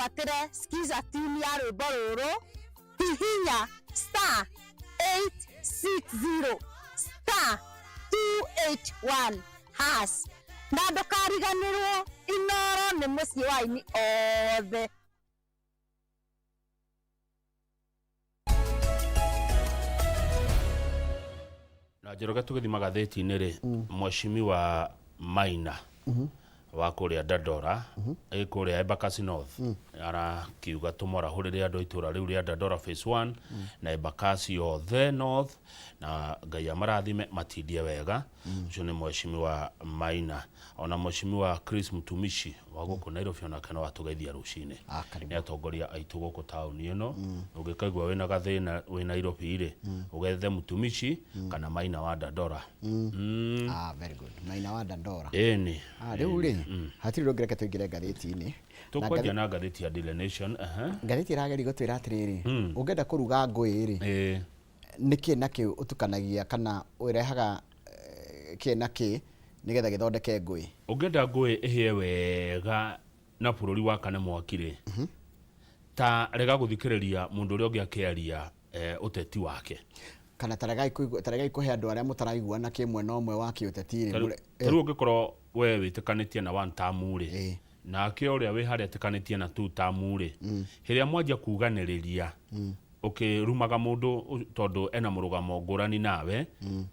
ufuatire skiza tune ya rwimbo ruru hihinya *860 *281 has na ndukariganirwo Inoro ni mucii wa ini othe. Na Njoroge tugithima gatheti-inĩ ri Mheshimiwa Maina wa kuria Dandora kuria Embakasi North arakiuga tumorahurire andu itura riu ria Dandora phase 1 na Embakasi othe North na Ngai amarathime matindie wega. Ucio ni Mheshimiwa Maina. Ona Mheshimiwa Chris Mutumishi wa guku Nairobi ona kana watugeithia rucini ni atongoria aitu guku tauni ino ungikaigua wina gathina wi Nairobi ri ugethe Mutumishi kana Maina wa Dandora. Very good. Maina wa Dandora. Eni riu ri hatiri rongereke tuingire gatheti-ini tukwaja na gatheti ya Daily Nation. Gatheti irageri gutwira atiriri ungenda kuruga ngui ri niki naki utukanagia kana urehaga kina ki nigetha githondeke ngui. Ungenda ngui ihie wega na bururi wa kana mwakire ta rega guthikiriria mundu uri ungiakiaria uteti wake kana taragai kuhe andu aria mutaraiguana kimwe na umwe wa kiuteti ri riu ungikorwo we witikanitie na one term ri na ke uria wi haria tikanitie na two term ri hiria mwanjia kuganiriria rumaga mundu tondu ena murugamo ngurani nawe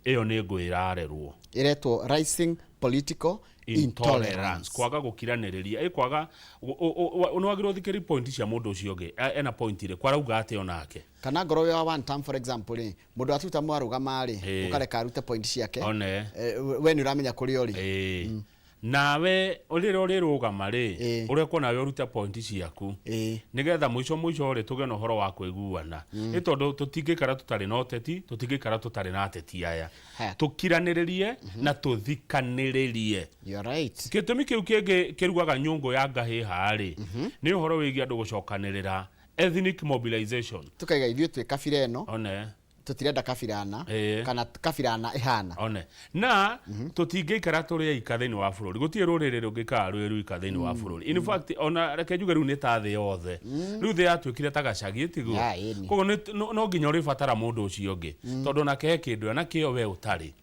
iyo ni ngui irarerwo iretwo rising political intolerance kwaga gukiraniriria kwaga unwagirwo thikiri point cia mundu ucio ngi ena point ri kwarauga ate onake kana ngoro wa one term for example ri mundu atuta mwarugama ri ukareka arute point ciake we ni uramenya kuri ori nawe uri rugama ri urekwo nawe urute point ciaku nigetha mwico ri tuge no horo wa kwiguana ni tondu tutingikara tutari na uteti tutingikara tutari na ateti aya tukiraniririe na tuthikaniririe. You right. Gitumi kiu kingi kirugaga nyungu ya ngahi hari ni horo wigi andu gucokanirira ethnic mobilization tukaiga ithio twi kabira eno tutirenda kabirana kana kabirana ihana na tutingikara turi ika thiini wa bururi gutie ruriri rungikara rwi ika thiini wa bururi. In fact ona reke njuge riu ni ta thi yothe riu thi yatwikire ta gacagi tigo kogo no nginya uri fatara mundu ucio ngi tondu na ke kindu na kio we utari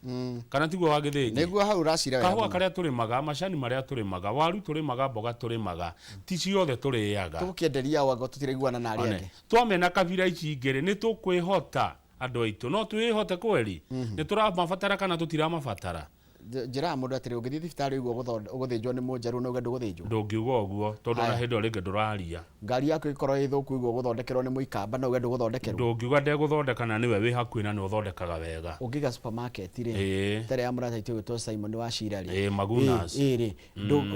kana tiguo wagithingi niguo hau racira kahua karia turi maga macani maria turi maga waru turi maga mboga turi maga ti ciothe turiaga tukienderia wago tutiraiguana na ari angi twamena kabira ici ingiri ni tukwihota andu aitu no twihote kweli ni turamabatara kana tutiramabatara njira mundu atiri ungithii thibitari iguo uguthinjwo ni munjaru no gendo guthinjwo ndungiuga uguo tondu na hindo ringi nduraria ngari yaku ikorwo ithuku iguo guthondekerwo ni muikamba no gendo guthondekerwo ndungiuga ndeguthondekana niwe wi hakuhi na ni uthondekaga wega ungiga supermarket ri tare ya murata itu gitwo Simon wa Shira ri Magunas ri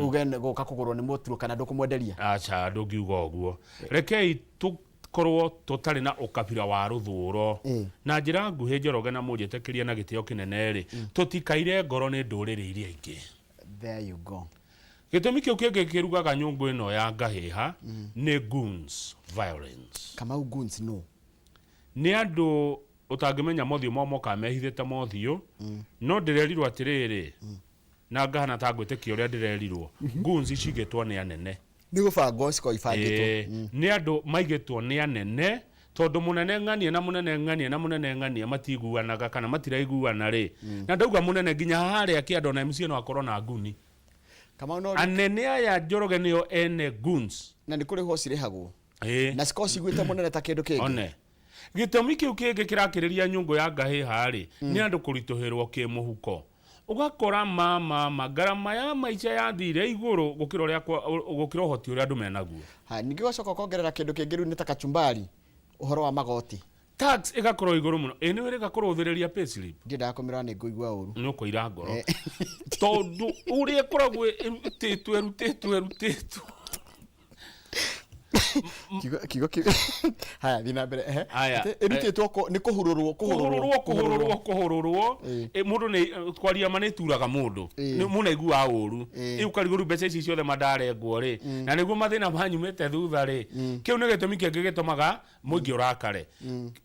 ugene guka kugurwo ni muturu kana ndukumwenderia acha ndungiuga uguo rekei korwo tutari na ukabira wa ruthuro na njira nguhi Njoroge na munjitekiria na gitio kinene ri tutikaire ngoro ni nduriri iria ingi. There you go. Gitumi kiu kingi kirugaga nyungu ino ya ngahiha ni goons violence. Kama goons no ni andu utangimenya mothio momo ka mehithite mothio no ndirerirwo atiriri na ngahana ta ngwitikia uria ndirerirwo goons cigitwo ni anene ni gubango ciko ibangitwo ni andu maigitwo ni anene tondu munene ng'anie na munene ng'anie na munene ng'anie matiguanaga kana matiraiguana ri na ndauga munene nginya haria kiando na MC no akorwo na nguni kama no anene aya Njoroge nio ene goons na ni kuri ho cirihagwo na ciko cigwite munene ta kindu kingi gitumi kiu kingi kirakiriria nyungu ya ngahi hari ni andu kurituhirwo kimuhuko ugakora mama garama ya maica ya thire iguru gukira uria gukira hoti uria andu menaguo ningi gacoka kongerera kindu kingi riu ni ta kachumbari uhoro wa magoti tax igakorwo iguru muno ni wiri gakorwo uthiriria payslip ndinda kumirwa ni nguigua uru no kuira ngoro tondu uria koragwo erutitwe kigo haya thina mbere erutitwo ni kuhururwo mundu ni kwaria mane turaga mundu ni munaigua uru iu kariguru mbeca ici ciothe madarengwo ri na niguo mathina manyumite thutha ri kiu ni gitumi kingi gitumaga muingi urakare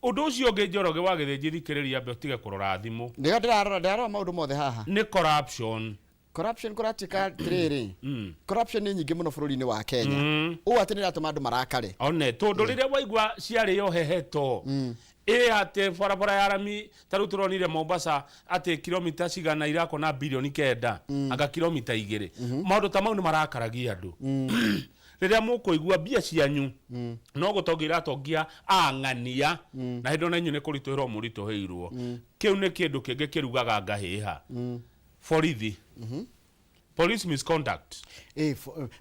undu ucio ungi Njoroge wagithinji thikiriria mbe utige kurora thimu ndirarora maundu mothe haha ni corruption corruption kuratika triri corruption ni nyingi muno bururi-ini wa Kenya o atenera atuma andu marakare one tondu riria waigua ciari yo heheto ate barabara ya rami taru turonire Mombasa ate kilomita cigana irako na bilioni 9 anga kilomita 2 maundu ta mau ni marakaragia andu riria mukuigua bia cianyu no gutongira atongia ang'ania na hindo na inyu ni kurituhirwo murituhirwo kiu ni kindu kingi kirugaga ngahiha borithi police misconduct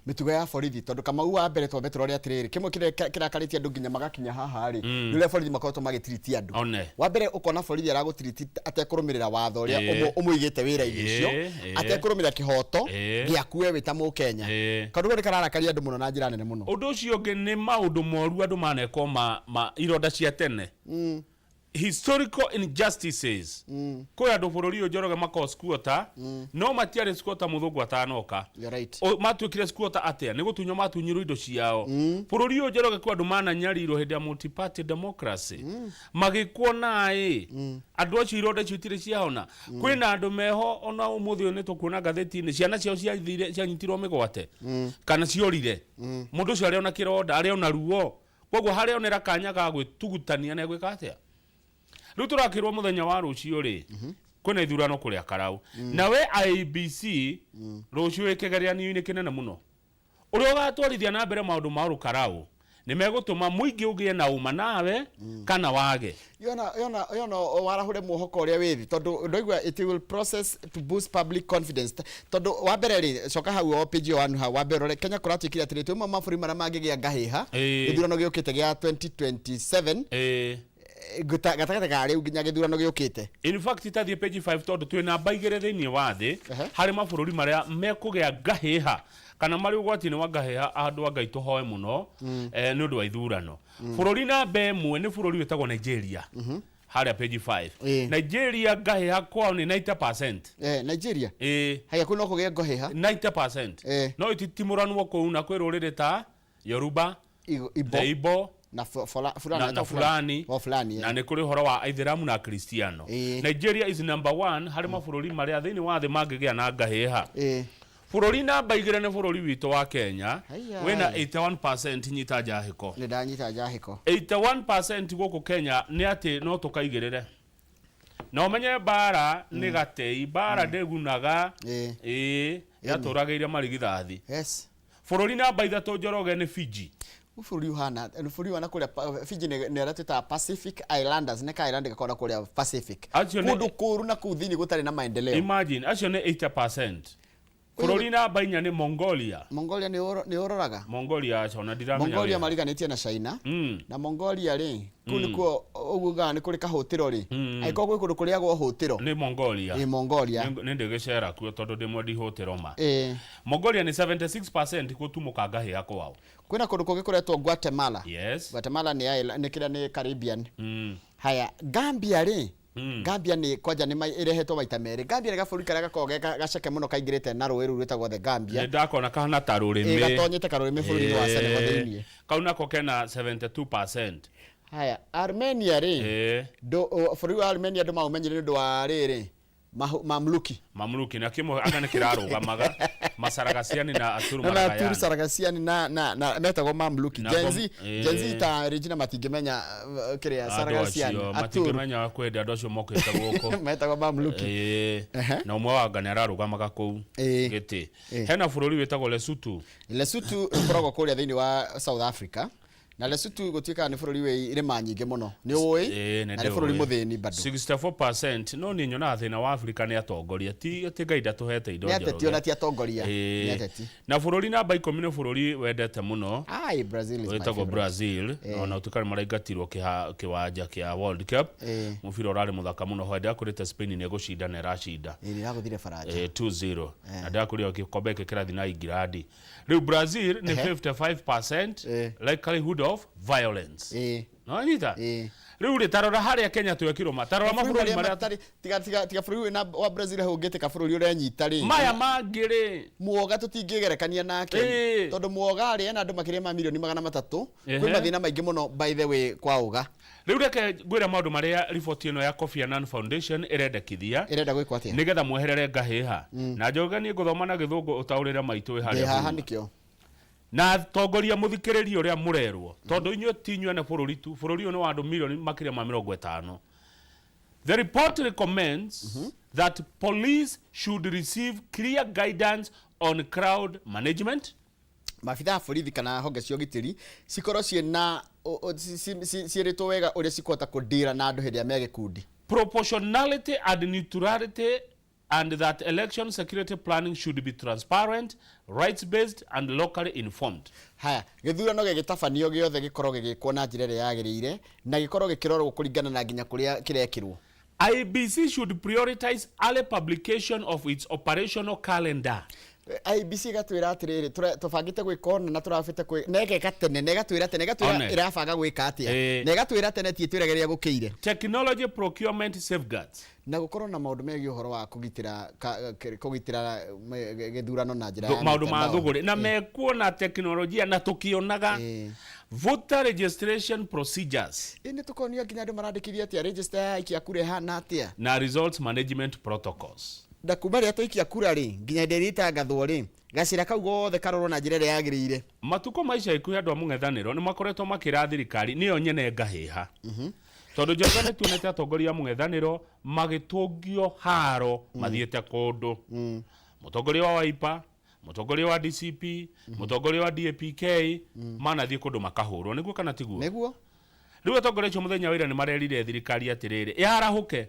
mitugo ya borithi tondu Kamau wa mbere twambe turori atiriri kimwe kirakaritie andu nginya magakinya haha ri nile borithi makoretwo magitreat andu wa mbere ukona borithi aragutreat atekurumirira watho uria umuigite wira-ini ucio atekurumirira kihoto giaku we wita mu Kenya kandu ni kararakaria andu muno na njira nene muno undu ucio ngi ni maundu moru andu maneko ironda cia tene historical injustices kwa andu bururi uyu Njoroge mako squatter no matiare squatter muthungu atanoka matuikire squatter atia ni gutunyo matunyirwo indo ciao bururi uyu Njoroge kwa andu mananyarirwo hindi ya multi party democracy magikuona andu acio ironda ciutire ciahona kwina andu meho ona umuthi uyu nitukuona gatheti-ini ciana ciao cianyitirwo migwate kana ciorire mundu ucio ari ona kironda ari ona ruo koguo hari onera kanya ga gwitugutania na gwika atia riu turakirwo muthenya wa rucio ri kwina ithurano kuria Karau nawe IEBC rucio ikigeria niini kinene muno uria ugatwarithia na mbere maundu ma Karau ni megutuma muingi ugie na uma nawe kana wage yona warahure muhoko uria withi tondu ndoigwa it will process to boost public confidence tondu wa mbere ri coka hau o page 1 ha wa mbere Kenya kuratikira atirite uma maburi mara mangigia ngahiha ithurano giukite gia 2027 gatagata ka riu nginya githurano giukite in fact itathie page 5 tondu twina baigere thiini wa thi hari mabũrũri maria mekugia ngahiha kana mari ugwati ni wa ngahiha andu angai tuhoe muno ni undu wa ithurano bũrũri namba ĩmwe ni bũrũri witagwo Nigeria haria page 5 Nigeria ngahiha kwao ni 90% Nigeria haya kuno kugia ngahiha 90% no ititimuranwo kuu na kwi ruriri ta Yoruba Igbo na fulani na ni kuri horo wa Aithiramu na Kristiano Nigeria is number 1 hari mabũrũri maria thiini wa thi mangigia na ngahiha bũrũri namba igire ni bũrũri witu wa Kenya wina 81% nyita njahiko ni ndanyita njahiko 81% guku Kenya ni ati no tukaigirire na umenye bara ni gatei bara ndegunaga yaturagiire marigithathi bũrũri namba 3 Njoroge ni Fiji ufuri uhana ufuri wana kuria Fiji ne rateta Pacific Islanders ne ka island gakora kuria Pacific kundu kuru na kuthini gutari na maendeleo imagine acio ni 80% bũrũri namba 4 ni Mongolia ni ororaga Mongolia acio na ndiramenya Mongolia mariganitie na China na Mongolia ri kuni ko uguga ni kuri kahotiro ri aiko gwe kundu kuria gwo hotiro ni Mongolia ni ndigecera kuo tondu ndimwe ndi hotiro ma Mongolia ni 76% gutumuka ngahia kwao kwina kundu kugikuretwo Guatemala Guatemala ni kira ni Caribbean haya Gambia ri Gambia ni kwaja ni irehetwo maita meri Gambia ni gabũrũri karia gakoge gaceke muno kaingirite na rũĩ rũu rwĩtagwo the Gambia ni ndakona kahana ta rũrĩmĩ gatonyete karũrĩmĩ bũrũri wa Senegal thiini kau nako kena 72%. haya Armenia ri bũrũri wa Armenia ndu maumenyire nĩ ũndũ wa rĩrĩ Mamluki na kimwe agane kirarugamaga Masaragasiani na Aturu Maragayani Aturu Saragasiani na metagwo Mamluki Genzi ta Regina matingimenya kiria Saragasiani matingimenya kwenda andu acio mokete guko metagwo Mamluki na umwe wa agane ararugamaga kuu giti hena bũrũri witagwo Lesotho ukoragwo kuria thiini wa South Africa na Lesotho gutwika ni bũrũri wi irima nyingi muno ni uwi na ni bũrũri muthini bado 64% no ni nyona thina wa Africa ni atongoria ti gaida tuhete indo njoro ni ateti ona ti atongoria ni ateti na bũrũri namba 10 ni bũrũri wendete muno Brazil is wetagwo Brazil na utukari maraigatirwo kiwanja kia World Cup mubira urari muthaka muno hwenda kurite Spain ni gushinda na rashinda ni raguthire faraja 2-0 na ndakurio gikombe kirathi na England riu Brazil ni 55% likelihood of violence no anyita riu ri tarora haria Kenya twekirwo matarora mabũrũri maria tiga bũrũri na wa Brazil hũngĩte ka bũrũri ũrĩa nyita ri maya mangĩ ri muoga tutingĩgerekania nake tondũ muoga ri ena andũ makĩria ma milioni 300 kwĩ mathĩna maingĩ mũno by the way kwa uga riu reke ngwĩra maũndũ marĩa riboti ĩno ya Kofi Annan Foundation ĩrendekithia ĩrenda gwĩkwo atĩa nĩgetha mweherere ngahĩha na njoga niĩ ngũthoma na gĩthũngũ ũtaũrĩre maitũ harĩa haha nĩkĩo na tongoria muthikĩrĩria ũrĩa mũrerwo tondũ inyuĩ ti inyuĩ ne bũrũri tu bũrũri ũyũ nĩ wa andũ milioni makĩria ma 50. The report recommends that police should receive clear guidance on crowd management. Mabitha borithi kana honge cia ũgitĩri cikorwo ciĩna ciĩrĩtwo wega ũrĩa cikũhota kũndĩra na andũ hĩndĩ ya megĩkundi. Proportionality and neutrality, and that election security planning should be transparent, rights-based and locally informed. Haya, gĩthurano gĩgĩtabanio gĩothe gĩkorwo gĩgĩkwo na njĩra ĩrĩa yagĩrĩire na gĩkorwo gĩkĩrorwo kũringana na nginya kũrĩa kĩrekĩrwo. IEBC should prioritize early publication of its operational calendar. IEBC gatwĩra atĩrĩrĩ tũbangĩte gwĩka na tũrabĩte negeka tene negatwĩra tene negatwĩra ĩrabanga gwĩka atĩa negatwĩra tene tie twĩragĩrĩria gũkĩire. Technology procurement safeguards. Na gũkorwo na maũndũ megiĩ ũhoro wa kũgitĩra gĩthurano na njĩra ya maũndũ ma thũgũrĩ na mekuona teknolojia na tukionaga voter registration procedures nĩ tũkonio nginya andũ marandĩkithia atĩa register ya ikia kura hana atĩa na results management protocols. Da kuma rĩa tũikia kura rĩ nginya ndĩrĩ itangathwo rĩ gacĩra kau gothe karorwo na njĩra ĩrĩa yagĩrĩire. Matuko maica ikuhĩ andũ a mũng'ethanĩro nĩ makoretwo makĩra thirikari nĩyo nyene ngahĩha tondũ njoga nĩ tuonete atongoria mũng'ethanĩro magĩtũngio haro mathiĩte kũndũ mũtongoria wa Wiper, mũtongoria wa DCP, mũtongoria wa DAPK manathiĩ kũndũ makahũrwo nĩguo kana tiguo nĩguo rĩu atongoria acio mũthenya wa ira nĩ marerire thirikari atĩrĩrĩ yarahũke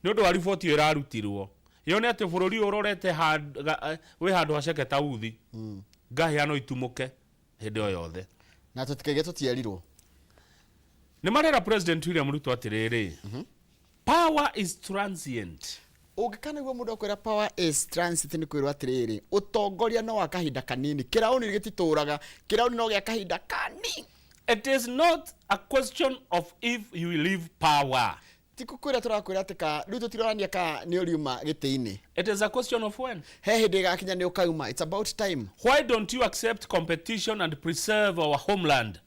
nĩ ũndũ wa riboti ĩrarutirwo yone atĩ bũrũri ũrorete wĩ handũ haceke ta uthi ngahĩha no itumũke hĩndĩ o yothe na tũtikaigue tũtierirwo. Nĩ marera President William Ruto atĩrĩrĩ power is transient. Ũngĩkana guo mũndũ akwĩra power is transit nĩ kwĩrwo atĩrĩrĩ ũtongoria no wa kahinda kanini kĩraũni gĩtitũraga kĩraũni no gĩa kahinda kanini. It is not a question of if you will leave power. Tikukwĩra tũrakwĩra atĩ ka rĩu tũtirorania ka nĩ ũriuma gĩtĩ-inĩ. It is a question of when. He hĩndĩ ĩgakinya nĩ ũkauma. It's about time. Why don't you accept competition and preserve our homeland?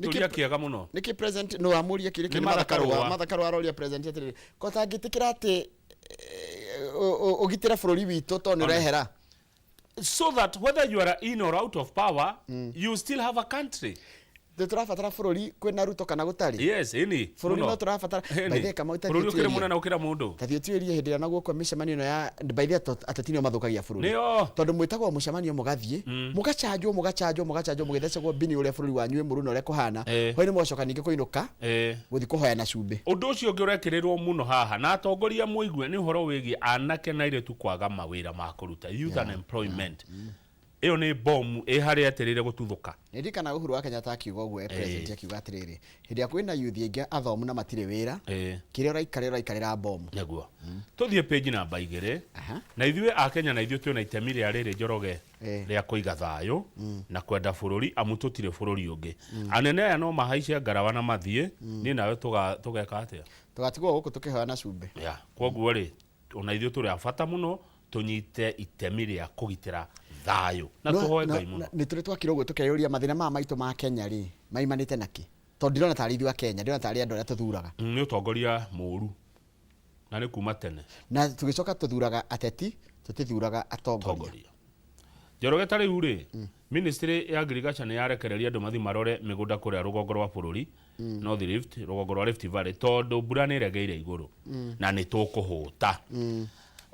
Tulia kiaga muno. Niki president no amuria kile kile mathakarwa aroria president atĩrĩrĩ kota ngĩtĩkĩra atĩ ũgitĩra bũrũri witũ to nĩ rehera. So that whether you are in or out of power, you still have a country. Tũrabatara bũrũri kwĩna Ruto kana gũtarĩ. Yes, ini. Bũrũri no tũrabatara. Baithe kama ũtarĩ. Bũrũri ũkĩrĩ mũna na ũkĩra mũndũ. Tathi ũtuĩrie hĩndĩ ĩrĩa naguo kwa mĩcemanio ya baithe atatini mathũkagia bũrũri. Tondũ mwĩtagwo mũcemanio mũgathiĩ, mũgachanjwo mũgĩthecagwo bini ũrĩa bũrũri wanyu mũru na ũrĩa kũhana. Hoi nĩ mwacoka ningĩ kũinũka. Gũthiĩ kũhoya na cumbĩ. Ũndũ ũcio ũngĩ ũrekĩrĩrwo mũno haha na atongoria mũigue nĩ ũhoro wĩgiĩ anake na airĩtu kwaga mawĩra ma kũruta youth unemployment. Iyo nĩ bomu harĩa aterire gũtuthũka. Nĩndikana Uhuru wa Kenyatta akiuga ũguo president akiuga atĩrĩrĩ hĩndĩ ya kwĩna youth aingĩ athomu na matirĩ wĩra kĩrĩa ũraikarĩra bomu nĩguo tũthiĩ page namba 2 na ithuĩ a Kenya na ithuĩ twĩna itemi rĩa rĩrĩ Njoroge rĩa kũiga thayũ na kwenda bũrũri amu tũtirĩ bũrũri ũngĩ anene aya no mahaice ngarawa na mathiĩ niĩ nawe tũgeka atĩa tũgatigwo gũkũ tũkĩhoya na cumbĩ koguo rĩ ona ithuĩ tũrĩ a bata mũno tunyite itemi rĩa kũgitĩra thayũ na tũhoe Ngai mũno. Nĩ tũrĩ twakira ũguo tũkeyũria mathĩna ma maitũ ma Kenya rĩ maimanĩte naki tondũ ndirona tarĩ ithuĩ a Kenya ndirona tarĩ andũ arĩa tũthuraga. Nĩ ũtongoria mũru na nĩ kuma tene na tũgĩcoka tũthuraga ateti tũtithuraga atongoria. Njoroge tarĩ rĩ ministry ya agriculture nĩ yarekereria andũ mathi marore mĩgũnda kũrĩa rũgongo rwa bũrũri North Rift rũgongo rwa Rift Valley tondũ mbura nĩ ĩregeire igũrũ na nĩ tũkũhũta.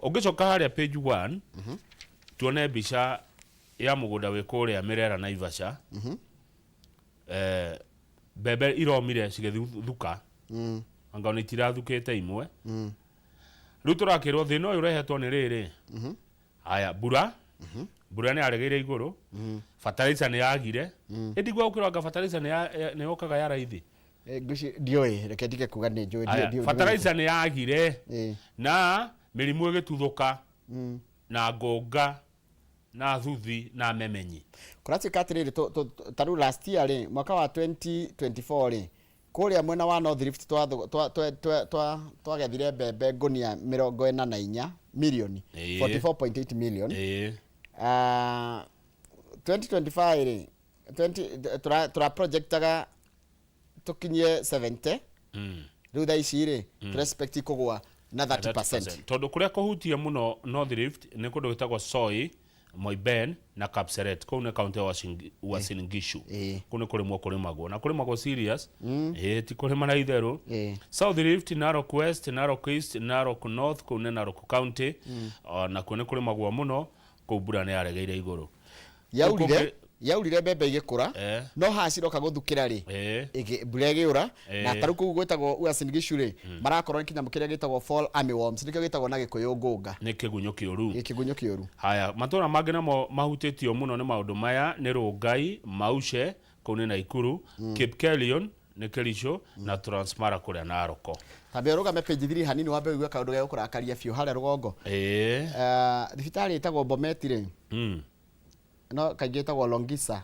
Ũngĩcoka harĩa page 1 tuone mbica ya mũgũnda wĩ kũrĩa Merera Naivasha mbembe iromire cigĩthuka anga nĩ tirathukĩte imwe rĩu tũrakĩrwo thĩna ũyũ ũrehetwo nĩ rĩrĩ haya mbura nĩ yaregeire igũrũ fertilizer nĩ yagire ndigwa ũkĩranga fertilizer nĩ yokaga ya raithi ndioi reke ndike kuga nĩ njũĩ fertilizer nĩ yagire na mĩrimũ ĩgĩtuthũka na ngũnga na thuthi na memenyi. Kuratuĩka atĩrĩrĩ taru last year rĩ mwaka wa 2024 rĩ kuria mwena wa North Rift twagethire mbembe ngunia 44 milioni 44.8 million 2025 tura projectaga tukinyie 70 riu tha ici ri respect kugwa na 30%. Tondu kuria kuhutia muno North Rift ni kundu gitagwo Soi, Moiben na Kapseret. Kau ne county wa Uasin Gishu. Kune kurimwo kurimagwo na kurimagwo serious. Ti kurima na itheru. South Rift, Narok West, Narok East, Narok North, kune Narok County. Na kune kurimagwo muno kubura ne yaregeire iguru. Yaurire mbembe igikura no haciroka guthukira ri mbura igiura na taru kugu gwetagwo Uasin Gishu ri marakorwo kinya mukiria gitagwo fall armyworms nikio gitagwo na gikuyu ngunga ni kigunyo kiuru. Haya matura mangi namo mahutitio muno ni maundu maya ni Rongai, Maushe kune na Ikuru, Cape Kelion ni Kericho na Transmara kuria Naroko. Tabe rugame page 3 hanini wambe gwa kaundu ga kurakaria fiu hale rugongo thibitari itagwo Bomet ri no kageta go Longisa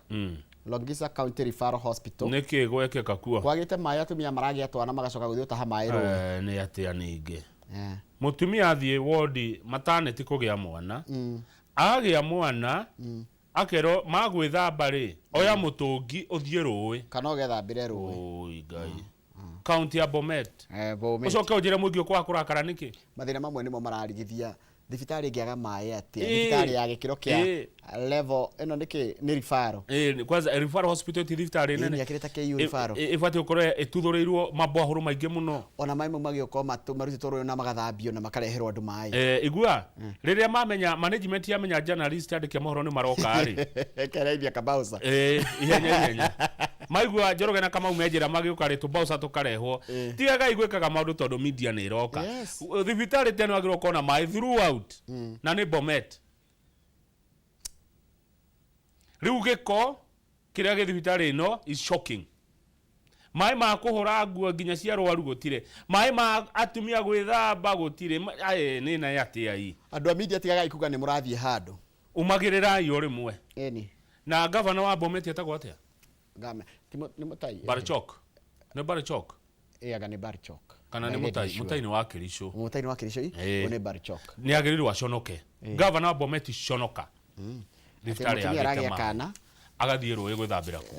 Longisa County Referral Hospital niki gweke kakua kwagite maya tumia maragi atwana magacoka guthio taha mairo ni atia ningi mutumia athie ward maternity kugia mwana agia mwana akero magwithamba ri oya mutungi uthie ruwi kana ugethambire ruwi oi ngai county ya Bomet ucoke ujire mwingio kwa kurakara niki mathina mamwe nimo mararigithia thibitari ngiaga mai ati thibitari ya gikiro kia level eno niki ni referral kwanza referral hospital ti thibitari nene yakireta ke referral ifati ukore etuthurirwo mabwahuru maingi muno ona mai magioka maruti toro na magathambio na makareherwo andu mai igua riria mamenya management yamenya journalist andike mohoro ni maroka ari kereithia kabausa ihenya maigua Njoroge na Kamau menjira magioka ri tubausa tukarehwo tigaga igwekaga maundu tondu media ni iroka thibitari teno agirwo kona mai throughout na ni Bomet riu giko kiria githibitari no is shocking mai ma kuhura nguo nginya cia rwaru gutire mai ma atumia gwithamba gutire ni na yati ai andu a media tigaga ikuga ni murathie handu umagirira iyo rimwe eni na governor wa Bomet etagwo atia game ni mutai Barchok ne Barchok aga ni Barchok kana ni mutai ni wa Kericho ni Barchok ni agirirwo aconoke governor wa Bomet conoka thibitari ya kana agathie ruwe gwithambira ku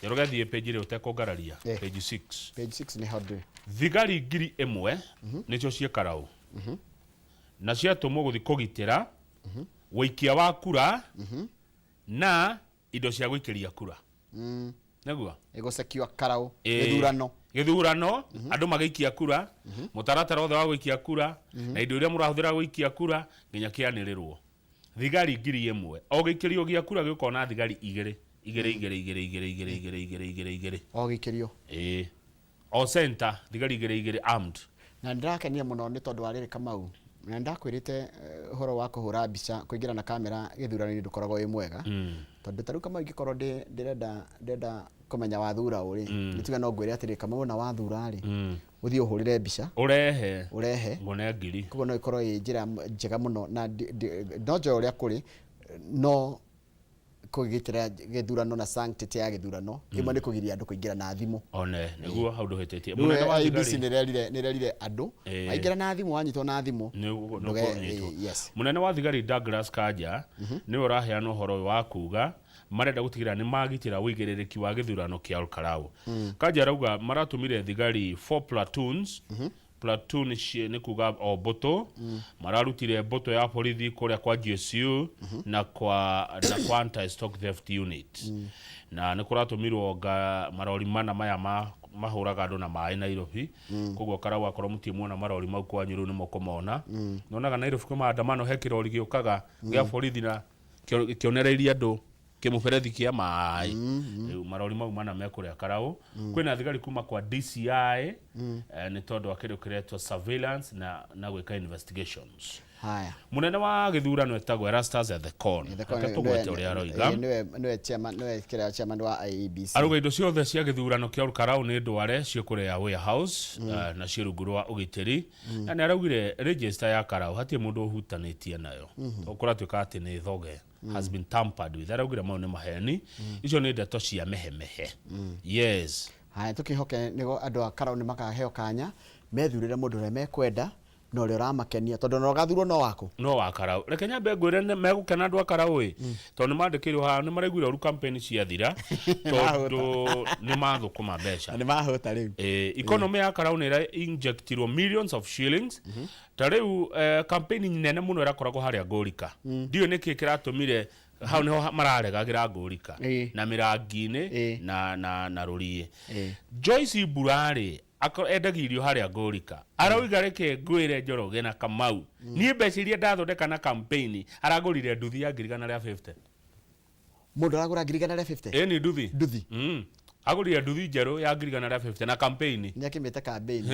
Njoroge thie page ri utekongararia page 6 ni hode thigari ngiri imwe nicio ciekarau na ciatumwo guthi kugitira wikia wa kura na indo cia gwikiria kura negua ego secure karau githurano andu magikia kura mutaratara othe wa gwikia kura na indo iria murahuthira gwikia kura nginya kianirirwo thigari ngiri imwe o gikirio gia kura gikona thigari igire o gikirio o center thigari igire armed na ndakenia muno ni tondu warire Kamau na ndakwirite horo wa kuhura mbica kuingira na kamera githurano ndukoragwo wi mwega tondu taru Kamau gikorwo ndenda kumenya wathura uri nituga no ngwire atiri Kamau na wathura ri uthio hurire mbica urehe ngone ngiri kugo no ikorwo njira njega muno na no jo uria kuri no kugitira githurano na sanctity ya githurano imwe ni kugiria andu kuingira na thimu one niguo haundo hetetie munene wa IBC nirerire andu maingira na thimu wanyitwo na thimu yes munene wa thigari Douglas Kanja ni uraheana uhoro wa kuga marenda gutigira ni magitira wigiririki wa githurano kia Olkarau Kanja rauga maratumire thigari 4 platoons platoon ni kuga o boto mararutire boto ya borithi kuria kwa GSU na kwa anti stock theft unit na ni kuratumirwo marori mana maya mahuraga andu na mai Nairobi koguo Karau akorwo mutimuona marori mau kwa Nyuru ni mukumona nonaga Nairobi kwa maandamano hekirori giukaga gia borithi na kionereiria andu kimuberethi kia mai marori mau mana mekuria Karau kwina thigari kuma kwa DCI ni tondu akirukiretwo surveillance na gwika investigations haya munene wa githurano etagwo Erastus at the con akatugwete uri aroiga niwe chairman wa IEBC aruga indo ciothe cia githurano kia Karau ni ndware cio kuria warehouse na cirunguru wa ugitiri na ni araugire register ya Karau hatie mundu uhutanitie nayo ukora tuka ati ni thoge has been tampered with. Araugire mau ni maheni icio ni ndeto cia mehemehe yes haya tukihoke nigo andu akara ni makaheo kanya methurire mundu re mekwenda no le ramakenia tondu no gathurwo no wako no wakara reke nyambe ngwire megukena andu akara ui tondu mandikirwo ha ni maraiguira ru campaign cia thira tondu ni mathukuma mbeca ni mahota riu economy ya Karau ni injectirwo millions of shillings ta riu campaign nene muno irakoragwo haria Ngũrika ndio niki kiratumire hau niho mararegagira Ngũrika na Mirangi-ini na Rurii Joyce Burari endagirio haria Ngũrika arauga reke ngwire Njoroge na Kamau nie mbeca iria ndathondeka na campaign aragurire nduthi ya 150 mundu aragura 150 ni nduthi agurire nduthi njeru ya 150 na campaign ni akimete campaign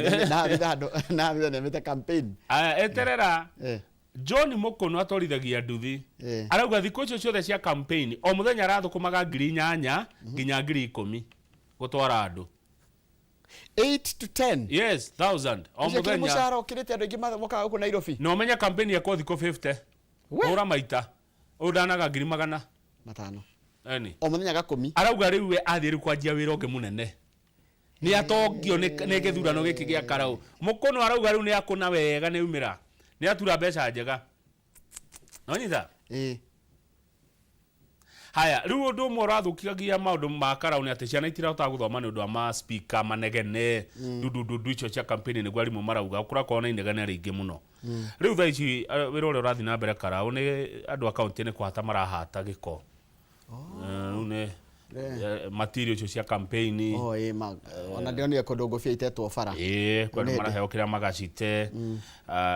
na mete campaign eterera John Mukono atwarithagia nduthi arauga thikũ icio ciothe cia campaign o muthenya arathukumaga 8,000 nginya 10,000 gutwara andu 8 to 10 yes 1000 o muthenya mushara okirite andu ingi moka huko Nairobi no menya campaign ya kwa thikũ 50 ura maita udanaga 500 eni o muthenya gakumi arauga riu we athiru kwanjia wira ungi munene ni atongio ni githurano giki gia Karau Mukono arauga riu ni akuna wega ni umira ni atura mbeca njega no nyita haya riu undu umwe urathukiagia maundu ma Karau ni ati ciana itirahota guthoma ni undu wa ma speaker manegene ndu icio cia campaign ni gwarimu marauga ukura kona inegene ringi muno riu tha ici wira uria urathi na mbere Karau ni andu akaunti ni kwata marahata giko une material icio cia campaign ona ndionire kundu ngofia itetwo bara kwa maraheo kiria magacite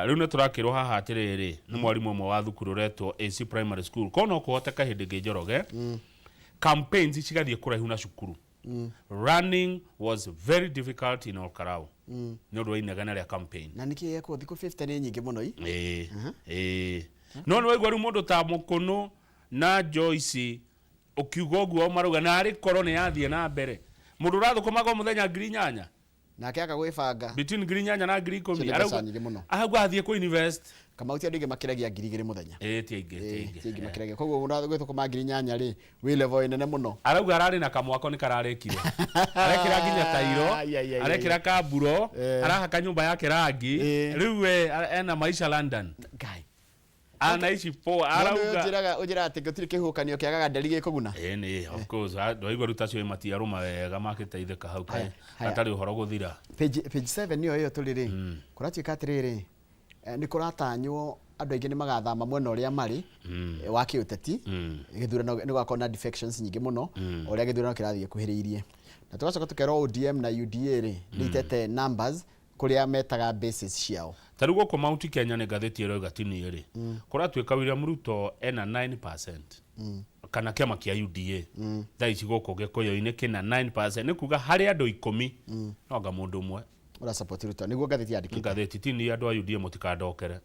riu ni turakirwo haha atiriri ni mwarimu umwe wa thukuru retwo AC Primary School kono kuhoteka hindi ngi Njoroge campaigns cigathie kuraihu na cukuru running was very difficult in all Karau ni undu wa inegana ria campaign na niki yako thikũ 50 ni nyingi muno no ni waigua riu mundu ta Mukono na Joyce ukiuga guo maruga na ari korone yathie na mbere mundu rathukumaga muthenya 8,000 nake akagwibanga between 8,000 na 10,000 arauga ahagwa athie ku invest kama uti andu makiragia 2,000 muthenya tiingi makiragia koguo unathukumaga 8,000 ri wi level inene muno arauga arari na kamwako ni kararekire arekira nginya tairo arekira kaburo arahaka nyumba yake rangi riu we ena maisha London guy anaishi poa arauga ujira ati gutiri kihukanio kiagaga nderi gikuguna ni of course ndwaigua rutacio matia ruma wega makiteithika hau kai atari uhoro guthira page 7 niyo tuliri kuratuika atiriri ni kuratanywo andu aingi ni magathama mwena uria mari wa kiuteti githurano ni gwakona defections nyingi muno uria githurano kirathie kuhiriirie na tugacoka tukero ODM na UDA ri nitete numbers kuria metaga bases ciao tarugo ko Mount Kenya ni gatheti ero gatini iri kuratuika William Ruto ena 9% kana kiama kia UDA tha ici goko gikoyo-ini kina 9% ni kuga hari andu 10 noga mundu umwe ura support Ruto niguo gatheti yandikite gatheti tini andu a UDA mutikandokere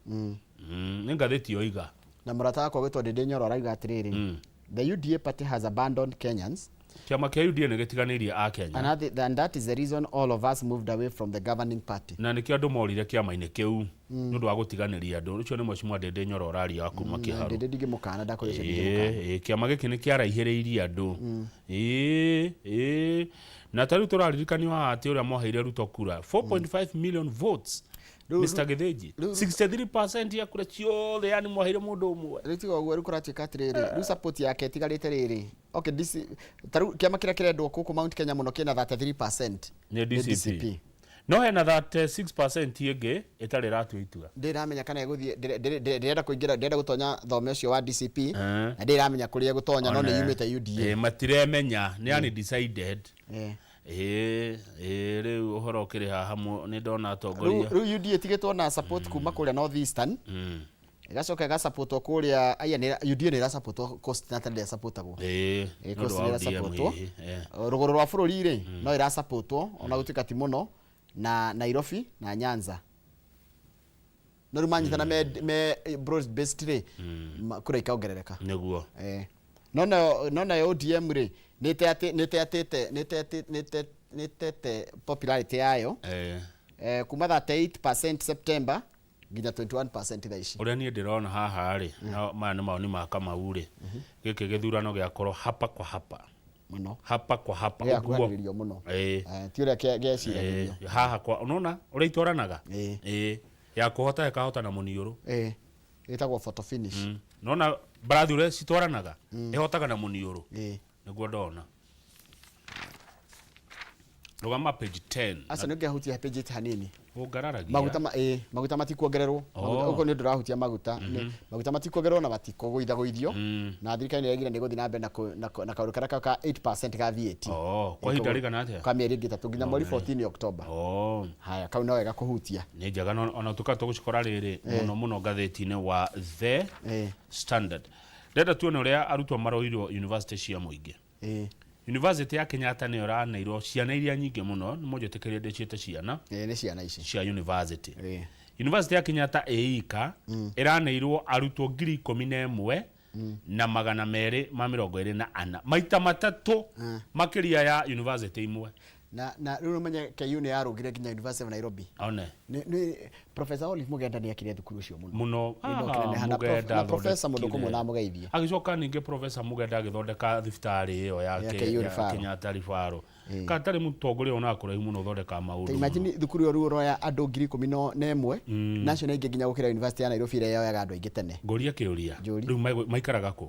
ni gatheti oiga na murata wako gwetwo Ndindi Nyoro arauga atiriri the UDA party has abandoned Kenyans kiama kia UDA ni gitiganirie a Kenya and that is the reason all of us moved away from the governing party na nikio andu morire kiama-ini kiu nundu wa gutiganiria andu ucio ni Mheshimiwa Ndindi Nyoro araria kuma kiharu Ndindi ndigimukana ndakoresha kiama giki ni kiaraihiriirie andu na tariu turaririkanio ati uria moheire Ruto kura 4.5 million votes Mr. Getheji 63% ya kura ciothe yani moheire mundu umwe ritigo guo rukuratika atiriri ru support yake tigarite riri okay this taru kiama kira kirendwo kuku Mount Kenya muno kina 33% ni DCP no hena that 6% yege etari ratu itua ndiramenya kana eguthie ndirenda kuingira ndirenda gutonya thome ucio wa DCP na ndiramenya kuria gutonya no ni yumite UDA matiremenya ni undecided riu uhoro kiri haha ni ndona atongoria riu UDA tigitwo na support kuma kuria North Eastern igacoka ga support kuria aya ni UDA ni ra support coast na tande support go coast ni ra support ruguru rwa bururi ri no ira support ona gutika ti muno na Nairobi na Nyanza no rumanyita na me broad based ri kura ikaongerereka niguo nona ODM ri nitete popularity yayo kuma 38% September nginya 21% thaici uria nie ndirona haha ri ma ni maoni ma Kamau ri giki githurano giakorwo hapa kwa hapa hapa kwa hapa uguo muno ti uria geciragirio haha kwa unaona uria itwaranaga ya kuhota ekahota na muniuru itagwo photo finish unaona brathi uria citwaranaga ihotaga na muniuru niguo ndona rugama page 10 asa nä ngäahutia page 8 hanini ungararagia maguta matikuongererwo uko nä ndå rahutia maguta maguta matikuongererwo na matikågåithagåithio na thirikari nä regire nä gå thiä na mbere na kaå rä ka 8% ga VAT kwa ihinda rigana atia kwa mä eri ä ngä tatå nginya mweri 14 October haya kau no wega kå hutia nä njega ona tå ka tå gå cikora rä rä må no ngathä-inä wa The Standard ndenda tuone å rä a arutwo maroirwo university cia må ingä University ya Kenyatta nä raneirwo ciana iria nyingä muno nä monjä tä kä rä ndä ciä te ciana nä ciana ici cia university University ya Kenyatta ĩika ĩraneirwo arutwo 11,000 na 224 maita matatũ makĩria ya university imwe na rĩu menye KU nĩ yarũngire nginya University of Nairobi one nĩ Professor Olive Mugenda nĩ akire thukuru ucio muno Mugenda Professor mũndũ kũmwe na mũgeithia agĩcoka ningĩ Professor Mugenda agĩthondeka thibitarĩ ĩyo ya Kenyatta Referral katarĩ mũtongoria ona kũraihu mũno thondeka maũndũ imagine thukuru ĩyo roya andũ 11,000 nacio nĩ ingĩ nginya gũkĩra University ya Nairobi ĩrĩa yoyaga andũ aingĩ tene ngoria kĩũria rĩu maikaraga kũ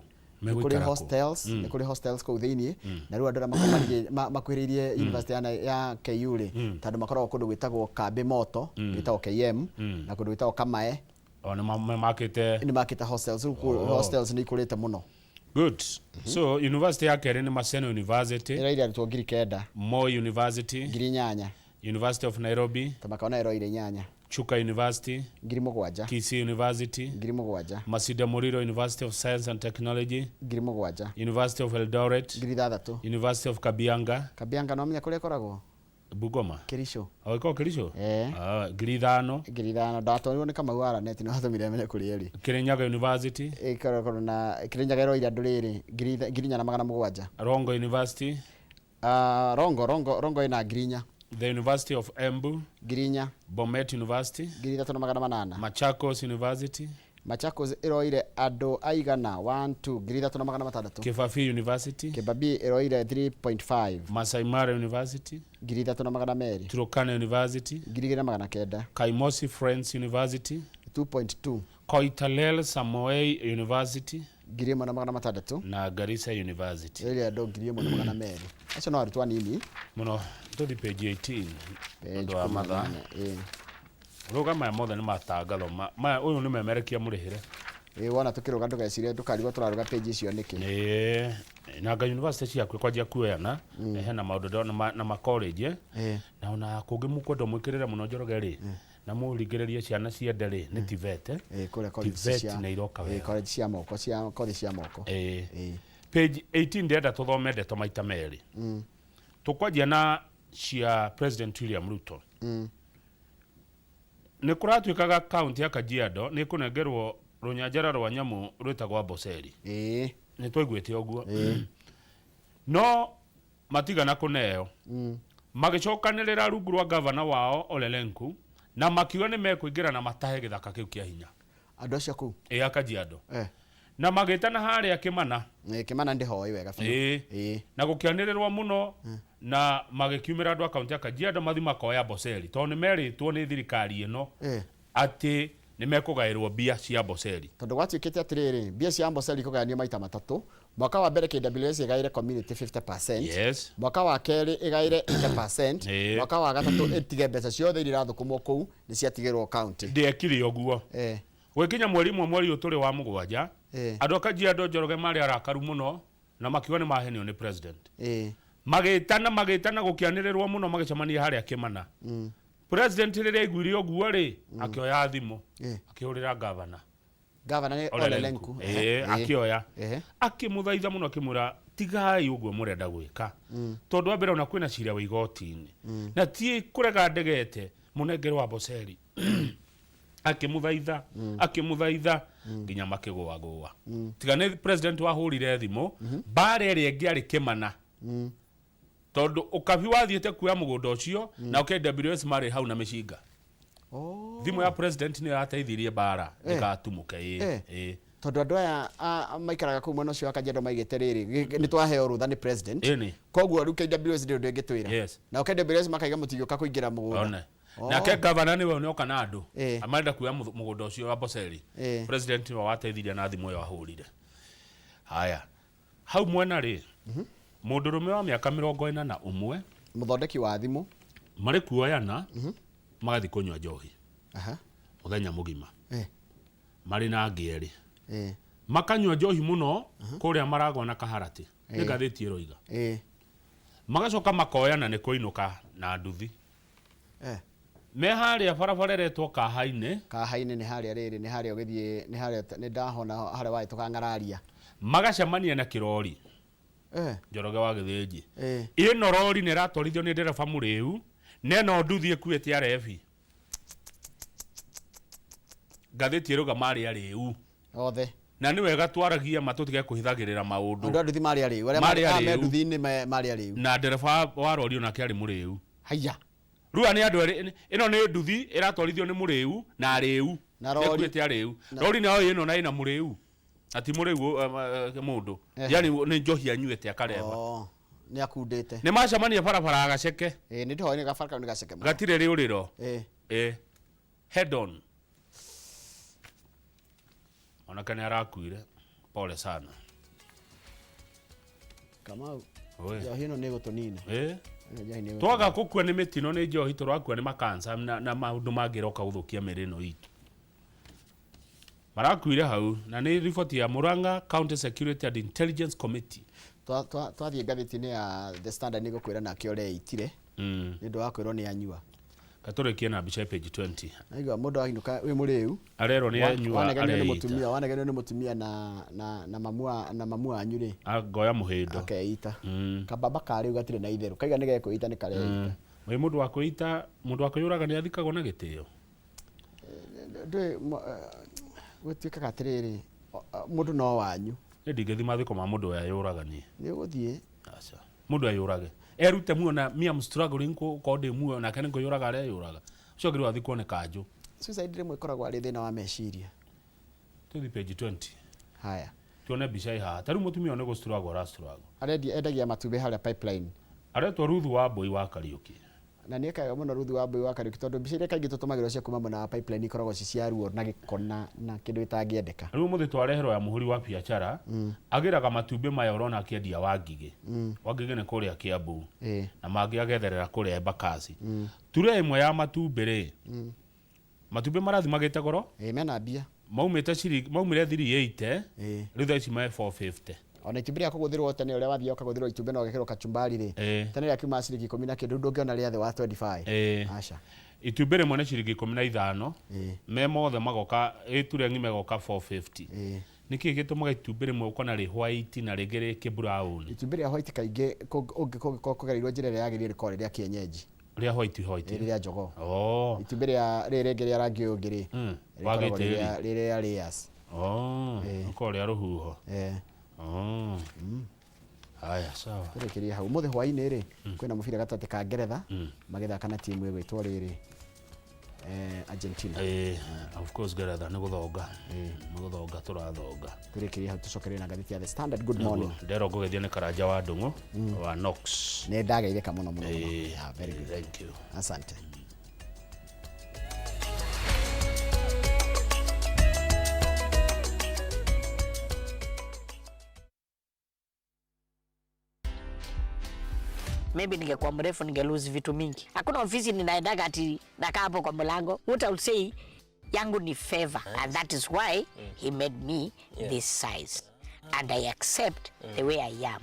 kuri hostels ni kuri hostels kuu thiini na riu andå arĩa makuhĩrĩirie university ya KU rĩ tondũ makoragwo kũndũ gwĩtagwo Kambe Moto gwĩtagwo KM na kũndũ gwĩtagwo Kamae ona nĩ makĩte hostels hostels nĩ ikũrĩte mũno good so university ya kerĩ nĩ Maseno University ĩraire arutwo 9,000 Moi University 8,000 University of Nairobi tamakona ĩroire 8 Chuka University 7,000 Kisii University 7,000 Masinde Muliro University of Science and Technology 7,000 University of Eldoret 6,000 University of Kabianga no menya kũrĩa koragwo Bungoma Kericho ko Kericho 5,000 ndatwarirwo nĩ Kamau Aranet nĩ wathomire menye kũrĩa ĩrĩ Kirinyaga University ĩkoragwo na Kirinyaga ĩroire andũ rĩrĩ 4,700 Rongo University Rongo ina Girinya The University of Embu Girinya Bomet University 3,800 Machakos University Machakos iroire andũ aigana 3,600 Kifafi University Kibabi iroire 3.5 Masai Mara University 3,200 Turkana University 2,900 Kaimosi Friends University 2.2 Koitalel Samoei University 1,600 na Garissa University ile andũ 1,200 acio no arutwo anini muno tuthi page 18 ndo wa matha ruga maya mothe nĩ matangatho maya ũyũ nĩ memerekia mũrĩhĩre wona tũkĩruga ndũgecirie ndũkarigwo tũraruga page icio nĩkĩ na nga university ciaku kwanjia kuoyana hena maũndũ na ma college na ona kũngĩ mũkwenda mwĩkĩrĩre mũno Njoroge rĩ na mũringĩrĩrie ciana ciende rĩ nĩ TVET TVET nĩ iroka wega college cia moko cia kothi cia moko page 18 ndenda tũthome ndeto maita merĩ tũkwanjia na cia President William Ruto nĩ kũratuĩkaga kaunti ya Kajiado nĩ kũnengerwo rũnyanjara rwa nyamũ rwĩtagwo Amboseli nĩ twaiguĩte ũguo no matigana kũneo magĩcokanĩrĩra rungu rwa gavana wao Ole Lenku na makiuga nĩ mekũingĩra na matahe gĩthaka kĩu kĩa hinya andũ acio kũu ya Kajiado na magĩtana harĩa Kĩmana ndĩhoĩ wega biũ na gũkĩanĩrĩrwo mũno na magĩkiumĩra andũ a kaunti ya Kajiado mathi makoya Amboseli tondũ nĩ merĩtwo nĩ thirikari ĩno atĩ nĩ mekũgaĩrwo mbia cia Amboseli tondũ gwatuĩkĩte atĩrĩrĩ mbia cia Amboseli ikũgayanio maita matatũ mwaka wa mbere KWS ĩgaĩre community 50% mwaka wa kerĩ ĩgaĩre 80% mwaka wa gatatũ ĩtige mbeca ciothe iria irathũkũmwo kũu nĩ ciatigĩrwo county ndĩekire ũguo gũkinya mweri ũyũ tũrĩ wa mũgwanja andũ a Kajiado Njoroge marĩ arakaru mũno na makiuga nĩ mahenio nĩ president magĩtana gũkĩanĩrĩrwo mũno magĩcemania harĩa Kĩmana president rĩrĩa aiguire ũguo rĩ akĩoya thimũ akĩhũrĩra gavana nĩ Ole Lenku akĩoya akĩmũthaitha mũno akĩmwĩra tigai ũguo mũrenda gwĩka tondũ wa mbere ona kwĩna cira wa igoti-inĩ na ti kũrega ndegete mũnengerwo Amboseli akĩmũthaitha nginya makĩgũagũa tiga nĩ president wahũrire thimũ mbara ĩrĩa ĩngĩ arĩ Kĩmana tondũ ũkabi wathiĩte kuoya mũgũnda ũcio na KWS marĩ hau na mĩcinga thimũ ya president nĩ yateithirie mbara ĩgatumũke tondu andu aya maikaraga kuu mwena ucio wa Kajiado maigite riri ni twaheo rutha ni president koguo riu KWS ndio ngitwira na KWS makaiga mutigioka kuingira mugunda na ke governor ni we nioka na andu amarenda kuya mugunda ucio wa Boseri president wa wateithiria na thimu yo ahurire haya hau mwena ri mundurume wa miaka 41 muthondeki wa thimu mari kuoyana magathi kunywa njohi muthenya mugima mari na ngieri makanywa njohi muno kuria maragwa na kaharati ni gatheti iroiga magacoka makoyana ni kuinuka na nduthi me haria barabara retwo kahaine ni haria riri ni haria ugithie ni haria ni ndahona haria wai tukangararia magacemania na kirori Njoroge wa Githĩnji ino rori ni ratwarithio ni ndereba muriu neno nduthi ekuete arebi gatheti iruga mari ariu othe na ni wega twaragia matutige kuhithagirira maundu nduthi mari ariu aria nduthi ni mari ariu na ndereba wa rori ona kiari muriu haya rua ni andu ino ni nduthi iratwarithio ni muriu na ariu na rori ekuete ariu rori na ino na ina muriu ati muriu mundu yani ni njohi anyuete akareba ni akundite ni macamania barabara agaceke ni ndo ni gafarka ni gaceke gatire riuriro head on ona kana arakuire pole sana kama njohi no ni gutunina twaga gukua ni mitino ni njohi turakua ni makansa na maundu mangiroka guthukia mirino itu marakuire hau na ni report ya Murang'a County Security and Intelligence Committee twathie gatheti-ini ya The Standard niko kwira na kio reitire ni ndo akwirwo ni anyua katurikie na bicha page 20 aiga mundu ahinuka wi muriu arero ni anyua wanagenio ni mutumia na mamu anyu ri agoya muhindo akeita kababa kari gatire na itheru kaiga ni gekuita ni kareita we mundu wa kuita mundu akuyuraga ni athikagwo na gitio ndwe gutwika gatiriri mundu no wanyu ni ndingethi mathiko ma mundu ya yuraga ni guthie acha mundu ayurage erute muona mia struggling ko de muo na kene ko yuraga re yuraga ucio ngiri wathiko ne kanju suicide rimwe koragwa ri thina wa meciria tuthi page 20 haya tuone bica iha taru mutumia ne go struggle endagia matumbe haria pipeline aretwo Ruthu wa Mbui wa Kariuki na ni ekaga muno Ruthu wa Mbui wa Kariuki tondu bica iria kaingi tutumagirwo cia kuma mwena wa pipeline ikoragwo ci cia ruo na gikona na kindu itangiendeka riu muthi twareherwo ya muhuri wa biashara agiraga matumbe maya urona akiendia Wangige Wangige ne kuria Kiambu na mangi agetherera kuria Embakasi ture imwe ya matumbe ri matumbe marathi magite goro mena mbia maumite ciringi maumire 380 riu thaici ma 450 ona itumbĩ rĩa kũgũthĩrwo tene ũrĩa wathiaga ũkagũthĩrwo itumbĩ na ũgekĩrwo kachumbari rĩ tene rĩa kiuma ciringi 10 na kĩndũ ndũngĩona rĩa thĩ wa 25 aca itumbĩ rĩmwe nĩ ciringi 15 me mothe magoka ĩture ng'ime goka 450 niki gĩtũmaga itumbĩ rĩmwe ũkona rĩ white na rĩngĩ rĩ kĩbrown itumbĩ rĩa white kaingĩ kũgereirwo njĩra ĩrĩa yagĩrĩire rĩkorwo rĩa kienyeji rĩa white rĩa njogo itumbĩ rĩa rĩngĩ rĩa rangi ũngĩ rĩ rĩrĩa layers uko rĩa rũhuho haya sawa turekeria hau muthe hwaini ri kwina mubira gatati ka Ngeretha magithaka na timu ĩgwĩtwo rĩrĩ Argentina of course Ngeretha nĩ gũthonga tũrathonga turekeria hau tucokerie na ngathĩti ya The Standard. Good morning ndero ngũgethia nĩ Karanja wa Ndung'u wa Knox nĩ ndageire mũno very good thank you asante. Maybe ningekuwa mrefu ningelose vitu mingi. Hakuna ofisi ninaendaga ati nakaa hapo kwa mlango. What I will say yangu ni favor and that is why he made me this size and I accept the way I am.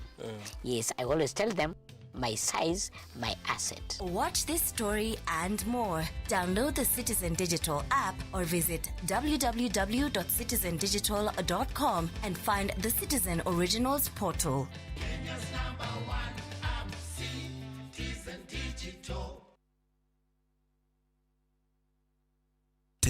Yes, I always tell them my size, my asset. Watch this story and more. Download the Citizen Digital app or visit www.citizendigital.com and find the Citizen Originals portal. Kenya's #1 app, Citizen Digital.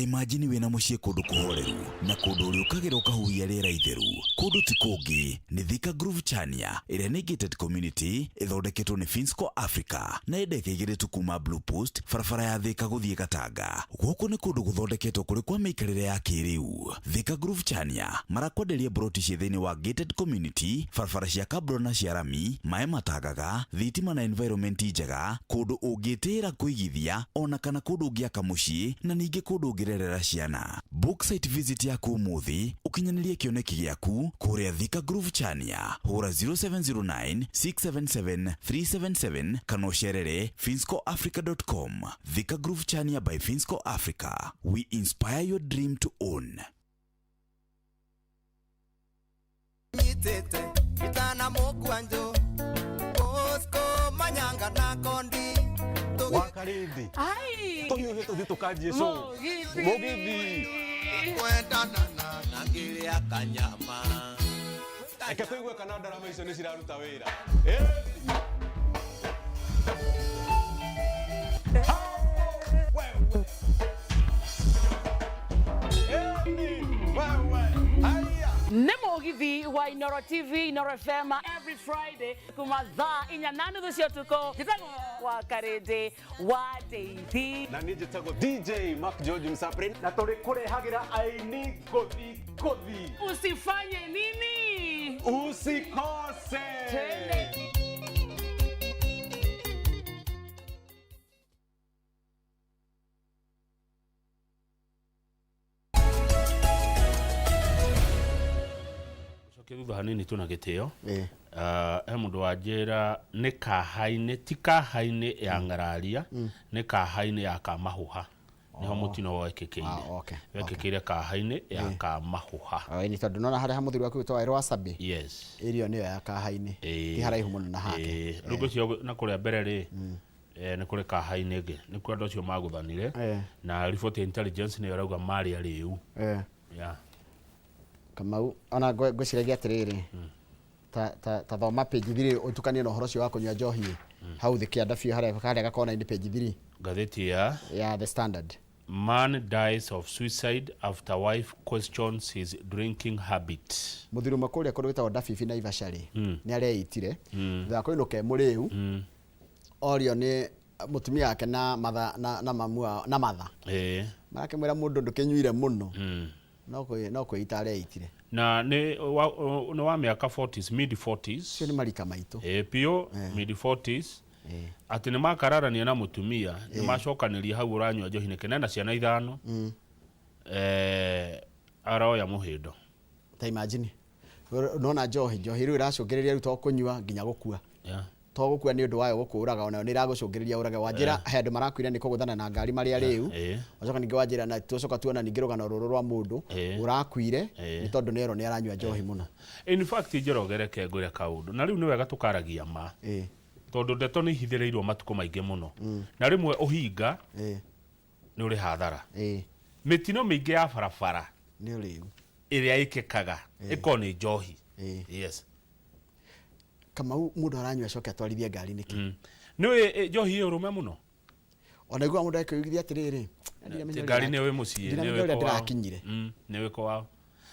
imagine wina muciĩ kũndũ kũhoreru na kũndũ ũrĩ ũkagĩra ũkahuhia rĩera itheru. Kũndũ ti kũngĩ nĩ Thika Groove Chania ĩrĩa nĩ gated community ĩthondeketwo nĩ Finsco Africa na ĩndĩkĩgĩrĩtu kuma Blue Post barabara ya Thika gũthiĩ Gatanga. Gũkũ nĩ kũndũ gũthondeketwo kũrĩ kwa mĩikarĩre ya kĩrĩu. Thika Groove Chania marakwenderia broti ciĩ thĩinĩ wa gated community, barabara cia kabro na cia rami, maĩ matangaga, thitima na environment njega, kũndũ ũngĩtĩĩra kũigithia ona kana kũndũ ũngĩaka mũciĩ na ningĩ kũndũ ũngĩrerera ciana. Book site visit yaku ũmũthĩ ũkinyanĩrie kĩoneki gĩaku kũrĩa Thika Groove Chania. Hũra 0709 677 377 kana ũcerere finscoafrica.com. Thika Groove Chania by Finsco Africa. We inspire your dream to own. Mitete itana mokwanjo Osko manyanga na kondi Wakarindi ai tohiuhe tuthi tukajie so Mugithi kwenda na ngiri ya kanyama eke tuigue kana ndarama icio nĩ ciraruta wĩra nĩ mũgithi wa Inoro TV, Inoro FM every Friday kuma thaa 8:30 cia ũtukũ. Gĩtagwo Wakarĩndĩ wa Deithi na niĩ njĩtagwo DJ Mark George Msapre na tũrĩ kũrehagĩra aini ngũthi. Usifanye nini? Usikose. Thutha hanini tuna gĩtĩo he mũndũ wanjĩra nĩ kahainĩ ti kahainĩ ya ngararia nĩ kahainĩ ya kamahũha niho mũtino wekĩkĩire wekĩkĩire kahainĩ ya kamahũha nĩ tondũ nona harĩa ha mũthuri waku wĩtwo Wairũ wa Sabi yes ĩrio nĩyo ya kahainĩ ti haraihu mũno na hake rĩu ngũcio na kũrĩa mbere rĩ nĩ kũrĩ kahainĩ ĩngĩ nĩ kũrĩ andũ acio magũthanire na report ya intelligence nĩyo rauga marĩa rĩu Kamau ona ngwĩciragia atĩrĩrĩ ta thoma page 3 ũtukanie na ũhoro ũcio wa kũnyua njohi hau thĩ kĩanda biũ harĩa gakona-inĩ page 3 ngathĩti ya The Standard. Man dies of suicide after wife questions his drinking habit. Mũthuri ũmwe kũrĩa kũrĩa wĩtagwo Dafifi Naivasha rĩ nĩ areitire thutha wa kũinũka mũrĩu orio nĩ mũtumia wake na mamu na matha marakĩmwĩra mũndũ ndũkĩnyuire mũno no kwĩita areitire na nĩ wa mĩaka 40s mid 40s cio nĩ marika maitũ pio mid 40s atĩ nĩ makararania na mũtumia nĩ macokanĩria hau ũranyua njohi nĩ kĩnena ciana ithano aroya mũhĩndo ta imagine nona njohi rĩu ĩracũngĩrĩria rĩu to kũnyua nginya gũkua to gũkua nĩ ũndũ wayo gũkũraga ona nĩ iragũcũngĩrĩria ũrage Wanjĩra he andũ marakuire nĩ kũgũthana na ngari marĩa rĩu wacoka ningĩ Wanjĩra na tucoka tuona ningĩ rũgano rũrũ rwa mũndũ ũrakuire nĩ tondũ nĩero nĩ aranyua njohi mũno. In fact Njoroge reke ngwĩre kaũndũ na rĩu nĩ wega tũkaragia ma tondũ ndeto nĩ ihithĩrĩirwo matukũ maingĩ mũno na rĩmwe ũhinga nĩ ũrĩ hathara mĩtino mĩingĩ ya barabara nĩ rĩu ĩrĩa ĩkĩkaga ĩko nĩ njohi yes Kamau mũndũ aranyua acoke atwarithie ngari nĩkĩ nĩ njohi ũrũme mũno ona igua mũndũ akĩugithia atĩrĩrĩ ngari nĩ wĩ mũciĩ nĩ wĩ ndĩrakinyire nĩ wĩ kwao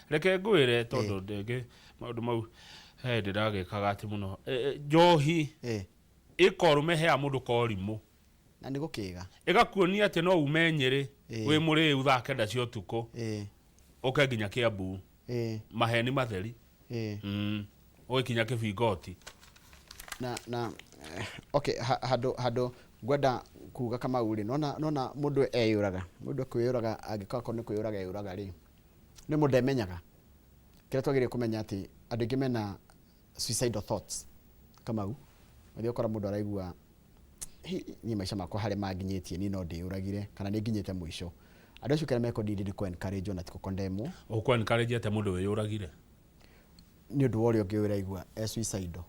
reke ngwĩre tondũ ndĩngĩ maũndũ mau ndĩragĩkaga atĩ mũno njohi ĩkorũme hea mũndũ korimũ na nĩ gũkĩga ĩgakuonia atĩ no ume Nyĩrĩ wĩ mũrĩu thaa 9 cia ũtukũ ũke nginya Kĩambu maheni matheri ũgĩkinya Kĩbingoti na okay handũ ngwenda kuga Kamau rĩ nona mũndũ eyũraga mũndũ kwĩyũraga angĩkorwo nĩ kwĩyũraga eyũraga rĩ nĩ mũndũ emenyaga kĩrĩa twagĩrĩire kũmenya atĩ andũ aingĩ mena suicidal thoughts Kamau nĩ ũkora mũndũ araigua niĩ maica makwa harĩa manginyĩtie niĩ no ndĩyũragire kana nĩ nginyĩte mũico andũ acio kĩrĩa mekondire kũ encourage na ti kũ condemn ũkũ encourage ate mũndũ wĩyũragire nĩ ũndũ wa ũrĩa ũngĩ ũraigua suicidal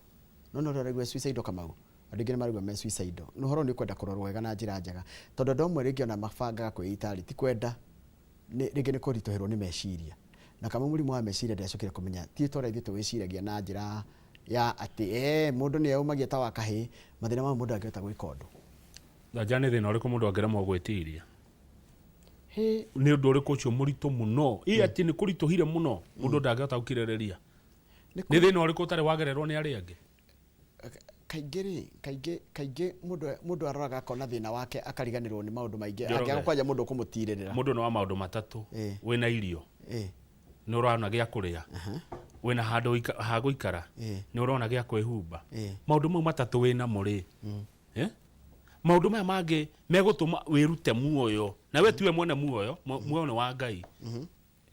no ũraigua suicidal Kamau andũ aingĩ nĩ maraigua me suicidal no horo nĩ kwenda kũrorwo wega na njĩra njega tondũ andũ amwe rĩngĩ ona mabangaga kwĩita rĩ ti kwenda rĩngĩ nĩ kũritũhĩrwo nĩ meciria na kama mũrimũ wa meciria ndĩracokire kũmenya ti tũra ithuĩ tũwĩciragia na njĩra ya atĩ mũndũ nĩ eumagia ta wa kahĩ mathĩna ma mũndũ angĩhota gwĩka ũndũ Thanja nĩ thĩna ũrĩkũ mũndũ angĩremwo gwĩtiria ni undu uriku ucio muritu muno ati ni kurituhire muno mundu ndangihota gukirereria ni thina uriku utari wagererwo ni ari angi kaingi mundu aroraga akona thina wake akariganirwo ni maundu maingi angiaga kwanja mundu kumutirira mundu no wa maundu matatu wina irio ni urona gia kuria wina handu ha guikara ni urona gia kwihumba maundu mau matatu wina muri maundu maya mangi megutuma wirute muoyo na we tiwe mwene muoyo muoyo ni wa Ngai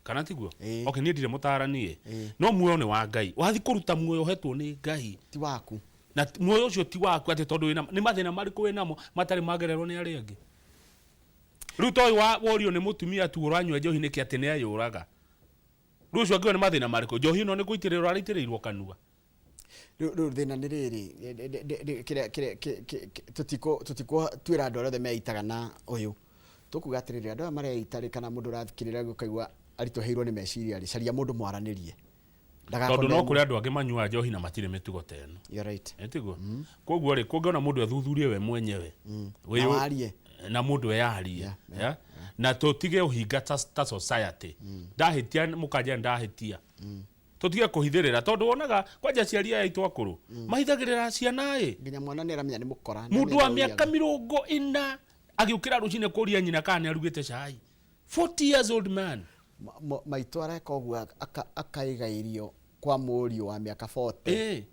kana tiguo okay ni ndire mutaranie no muoyo ni wa Ngai wathi kuruta muoyo hetwo ni Ngai ti waku na muoyo ucio ti waku ati tondu ni mathina mariku winamo matari magererwo ni ari angi riu toi wa worio ni mutumia tu uranywa njohi niki ati ni ayuraga riu ucio angiwa ni mathina mariku njohi no ni guitirirwo aritirirwo kanua riu thina ni riri tutiko twira andu othe meitaga na uyu tukuga atiriri andu maria itari kana mundu rathikirira gukaigua aritoheirwo ni meciria ri caria mundu mwaranirie tondu no kuri andu angi manyua njohi na matire mitugo teno you're right etiguo koguo ri kungiona mundu athuthurie we mwenyewe warie na mundu eyarie na tutige uhinga ta society ndahitia mukaja ndahitia tutige kuhithirira tondu wonaga kwanja ciari aitu akuru mahithagirira ciana nginya mwana ni aramenya ni mukora mundu wa miaka 40 agiukira rucine kuria nyina kana arugite cai 40 years old man maitu areka uguo akaigairio kwa murio wa miaka 40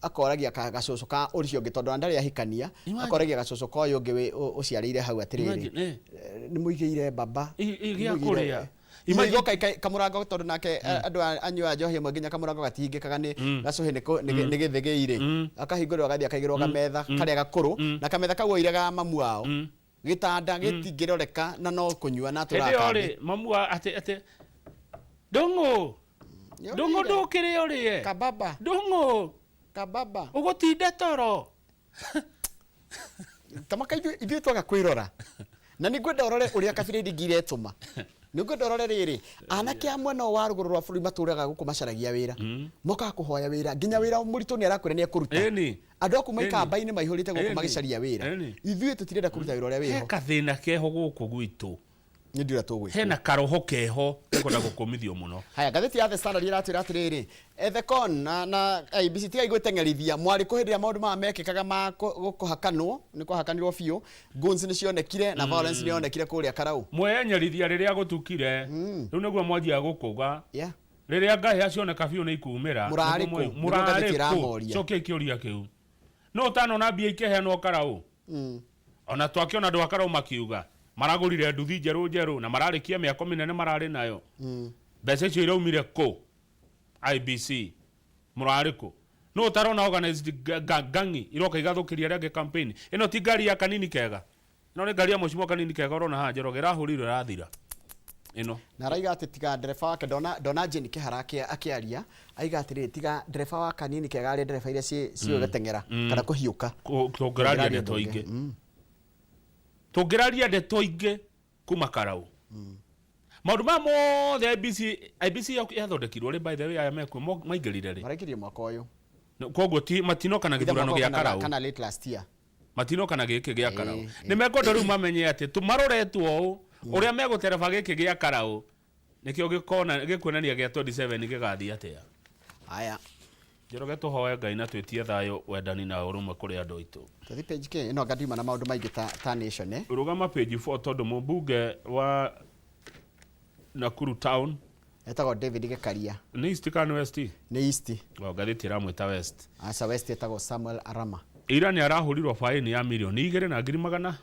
akoragia gacoco ka uricio ngi tondu ndari ahikania akoragia gacoco ka uyu ngi uciarire hau atiriri ni muigeire baba igia kuria imago kamurango tondu nake andu anyua njohi mwe nginya kamurango gatingikaga ni gacuhi ni githegeire akahingurwo gathia kaigirwo kametha karia gakuru na kametha kau oiraga mamu wao gitanda gitingiroreka na no kunyua na turaka ri mamu ati dongo ndukire urie kababa dongo kababa ugutinda toro tamaka ithuĩ twaga kwirora na nĩ ngwenda ũrore ũrĩa kabira ndingire tũma nĩ ngwenda ũrore rĩrĩ anake amwe no wa rũgũrũ rwa bũrũri matũraga gũkũ macaragia wĩra mokaga kũhoya wĩra nginya wĩra mũritũ nĩ arakwĩra nĩ ekũruta andũ aku maikamba-inĩ maihũrĩte gũkũ magĩcaria wĩra ithuĩ tũtirenda kũruta wĩra ũrĩa wĩho he kathĩna keho gũkũ gwitũ nĩ ndira tũgwĩ hena karoho keho ekwenda gũkũmithio mũno haya ngathĩti ya The Standard ĩratwĩra atĩrĩrĩ Ethecon na IEBC tiga igwĩteng'erithia mwarĩ kũhĩndĩria maũndũ maya mekĩkaga ma gũkũhakanwo nĩ kwahakanirwo biũ guns nĩ cionekire na violence nĩ yonekire kũrĩa Karau mweyenyerithia rĩrĩa gũtukire rĩu nĩguo mwanjia gũkũga rĩrĩa ngahĩ acioneka biũ nĩ ikumĩra mũrarĩkũ cokia kĩũria kĩu no ũtanona mbia ikĩheanwo Karau ona twakĩona andũ a Karau makiuga maragurire nduthi njeru na mararikia miako minene marari nayo mbeca icio iraumire ku IBC murariku no utarona organized gangi iroka igathukiria rege campaign ino ti ngari ya kanini kega no ni ngari ya mucimo kanini kega urona ha njero gerahuriro rathira ino na raiga ati tiga ndereba wake dona Jane Kihara akiaria aiga atiri tiga ndereba wa kanini kega ari ndereba iria cio gatengera kana kuhiuka tongeraria ndeto ingi tongeraria ndeto ingi kuma Karau maundu ma mothe IBC yathondekirwo ri by the way aya mekwo maingirire ri marakirie mwaka uyu koguo ti matino kana githurano gia Karau kana late last year matino kana giki gia Karau ni mekwenda riu mamenye ati tumaroretwo u uria megutereba giki gia Karau nikio gikona gikuonania gia 27 gigathia atia haya Njoroge tuhoe Ngai na twitie thayo wendani na urumwe kuri andu aitu tuthi page ke ino ngadima na maundu maingi ta nation rugama page 4 tondu mubunge wa Nakuru town etagwo David Gekaria ni east kana west ni east ngathiti ramwita west asa west etagwo Samuel Arama ira ni arahurirwo faini ya milioni 2.5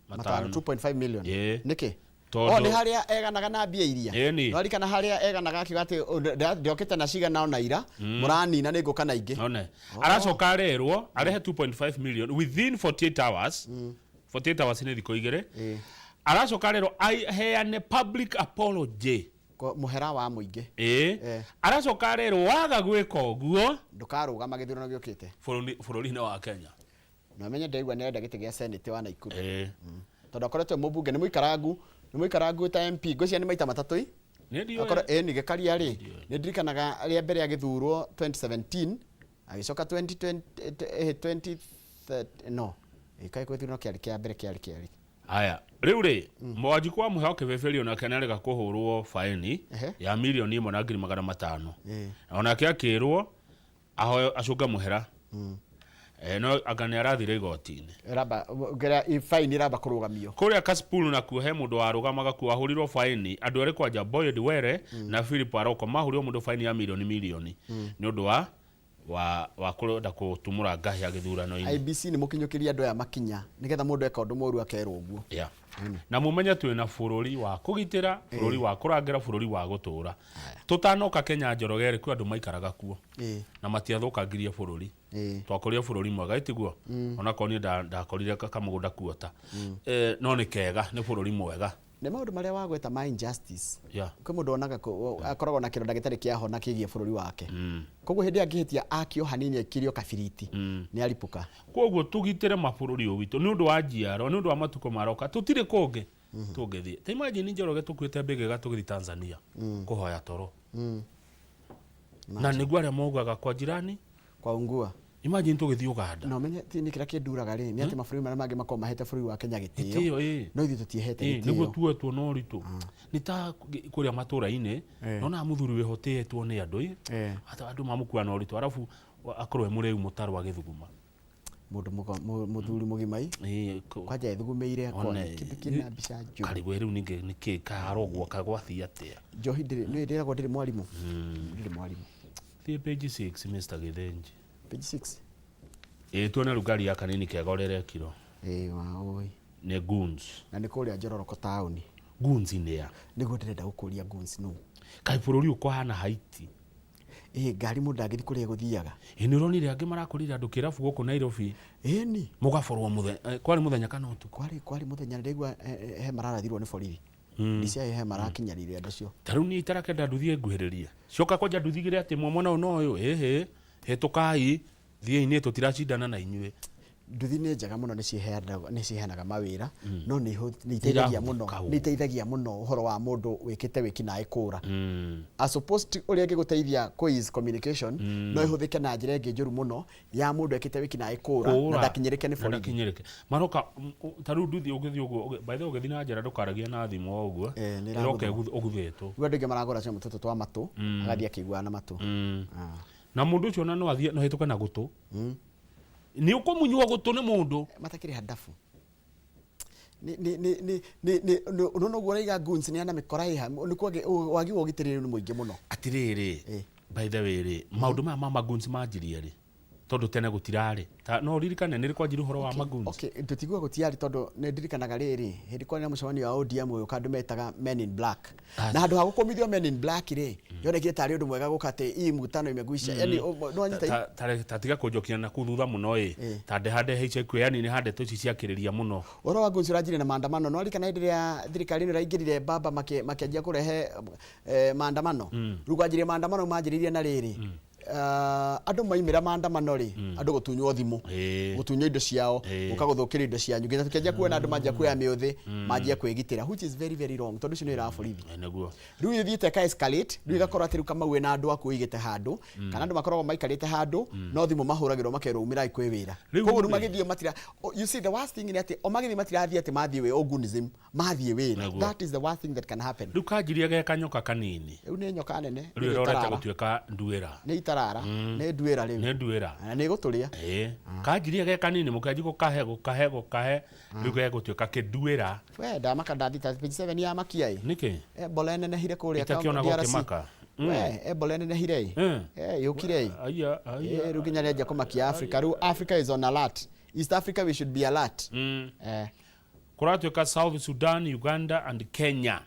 2.5 million niki ni haria eganaga na mbia iria no rikana haria eganaga akiuga ati ndiokite na ciga nao na ira muranina ni ngukana ingi one aracoka rerwo arehe 2.5 million within 48 hours 48 hours ni thiko igire aracoka rerwo heane public apology muhera wa muingi aracoka rerwo waga gwika uguo ndukaruga magithurano giukite bururi-ini wa Kenya no menye ndeigua ni renda gite gia senate wa Naikuru tondu akoretwo mubunge ni muikarangu ta MP ngwĩciria ni maita matatu ni Gekaria ri ni ndirikanaga ria mbere ya githurwo 2017 agicoka 2020 no ikai kwithurano kiari kia mbere kiari Aya, riu ri mwaji kwa muhoke bebeli ona kana rega kuhurwo faini ya milioni 1,500,000. Ona akirwo aho acunga muhera. No agane arathire igoti-ini. Raba ngera faini raba kurugamio. Kuria Kasipul na kuhe mundu warugamaga ku ahurirwo faini andu eri kwanja Boyd Were na Philip Aroko mahurirwo mundu faini ya milioni ni undu wa kurenda kutumura ngahi ya githurano-ini. IBC ni mukinyukiria andu ya makinya nigetha mundu eka undu moru akerwo uguo. Yeah. Na mumenya twina bururi wa kugitira, bururi wa kurangira, bururi wa gutura. Tutanoka Kenya Njorogere ku andu maikaraga kuo. Na matiathukangirie bururi. Twakoria bururi mwega itiguo. Ona koni ndakorire kamugunda kuota. No ni kega ni bururi mwega. Nĩ maũndũ marĩa wagweta ma injustice. Yeah. Kwĩ mũndũ onaga akoragwo na kĩronda gĩtarĩ kĩahona kĩgiĩ bũrũri wake. Koguo hĩndĩ angĩhĩtia akio hanini akirio kabiriti nĩ aripũka. Koguo tugitire mabũrũri ũyũ witũ nĩ ũndũ wa njiaro, nĩ ũndũ wa matukũ maroka tũtirĩ kũngĩ tũngĩthiĩ. Ta imagine Njoroge tũkuĩte mbĩgĩga tũgĩthiĩ Tanzania kũhoya toro. Na nĩguo arĩa maugaga kwa jirani kwa ungua. Imagine tũgĩthiĩ Uganda. No menye ti nĩ kĩrĩa kĩnduraga rĩ nĩ atĩ mabũrũri marĩa mangĩ makorwo mahete bũrũri wa Kenya gĩtĩo. No ithuĩ tũtiehete gĩtĩo. Nĩguo tuetwo na ũritũ. Nĩ ta kũrĩa matũũra-inĩ nona mũthuri wĩhotĩtwo nĩ andũ andũ mamũkua na ũritũ arabu akorwo mũrĩu mũtaro wa gĩthuguma. Mũthuri mũgimai kwanja ethugumeire akona kĩndũ kĩna mbica njũru. Karigũ rĩu nĩkĩ karogwo kagwathi atĩa. Njohi nĩ ndĩragwo ndĩrĩ mwarimũ. Ndĩrĩ mwarimũ. Thiĩ page 6 Mr. Githenji. Page 6. Tuona rugari ya kanini kegorere kiro. Waoi. Nĩ goons. Na nĩ kũrĩa Njororoko taũni. Goons nĩa. Nĩguo ndĩrenda gũkũria goons no. Kai bũrũri ũkũhana Haiti. Ngari mũndũ angĩthi kũrĩa gũthiaga. Nĩ ũronire angĩ marakũrĩra andũ kĩrabu gũkũ Nairobi. Ni. Mũgaborwo kwari mũthenya kana ũtukũ. Kwari mũthenya ndĩigua he mararathirwo nĩ borithi. Ndiciaye he marakinyanĩire andũ cio. Tarĩu niĩ itarakenda nduthie nguhĩrĩrie. Coka kwanja nduthigire atĩ mwona ũyũ hetũkai thiĩ-inĩ tũtiracindana na inyuĩ. Nduthi nĩ njega mũno nĩ ciheanaga mawĩra no nĩ iteithagia mũno ũhoro wa mũndũ wĩkĩte wĩkinaĩ kũra. As opposed ũrĩa ĩngĩgũteithia quiz communication no ĩhũthĩke na njĩra ĩngĩ njũru mũno ya mũndũ wĩkĩte wĩkinaĩ kũra na ndakinyĩrĩke nĩ borithi. Maroka tarĩu nduthi ũgĩthiĩ ũguo by the way ũgĩthiĩ na njĩra ndũkaragie na thimũ o ũguo ĩroka ũgũthĩtwo. Rĩu andũ aingĩ maragũra cio mũtũtũ twa matũ agathiĩ akĩiguaga na matũ. Na mũndũ ũcio no athiĩ no hĩtũke na gũtũ. Ni ukumunywa gũtũ nĩ mũndũ matakĩrĩ handabu. Unaona ũraiga goons nĩ ana mĩkora iha nĩ kwage wagi ũgitĩrĩri nĩ mũingĩ mũno. Atirĩrĩ by the way maũndũ maya ma goons manjirie rĩ tondu tene gutirari no ririkane nĩ rĩkwanjire ũhoro wa magoons. Okay tutigua gutiari tondu nĩ ndirikanaga rĩrĩ hĩndĩ kwani mũcemanio wa ODM ũyũ kandu metaga Men in Black na handũ ha gũkomithio Men in Black rĩ yonekire tarĩ ũndũ mwega gũkate hii mkutano imegwisha yani no anyita tatiga kũnjokia na kuthutha mũno tande hande HQ yani nĩ hande tũci ciakĩrĩria mũno. Ũhoro wa goons ũranjire na maandamano no rikana hĩndĩ ĩrĩa thirikari ĩno ĩraingĩrire baba makĩanjia kũrehe maandamano rĩu kwanjirie maandamano manjĩrĩirie na rĩrĩ andũ maimĩra maandamano rĩ andũ gũtunywo thimũ gũtunywo indo ciao gũkagũthũkĩra indo cianyu nginya tukĩanjia kuona andũ manjia kuoya mĩũthĩ manjia kwĩgitĩra which is very very wrong tondu ũcio nĩ ũraborithi. Rĩu ithiĩte ka escalate rĩu igakorwo atĩ rĩu Kamau na andũ aku igĩte handũ kana andũ makoragwo maikarĩte handũ no thimũ mahũragĩrwo makerwo umĩrai kwĩ wĩra. Koguo rĩu magĩthiĩ matira you see the worst thing nĩ atĩ o magĩthiĩ matirathiĩ atĩ mathiĩ wĩ organism mathiĩ wĩra. That is the worst thing that can happen. Rĩu kanjirie ge kanyoka kanini rĩu nĩ nyoka nene rĩu rorete gũtuĩka nduĩra rara nĩ nduĩra rĩu nĩ nduĩra na nĩ gũtũrĩa kanjirie ge kanini mũkanji gũkahe rĩu ge gũtuĩka kĩnduĩra. We ndamaka ndathita page 7 ya makia nĩkĩ Ebola nenehire kũrĩa itakiona gũkĩmaka Ebola nenehire yũkire rĩu nginya rĩanjia kũmakia Africa rĩu Africa is on alert. East Africa we should be alert. Kũratuĩka South Sudan, Uganda and Kenya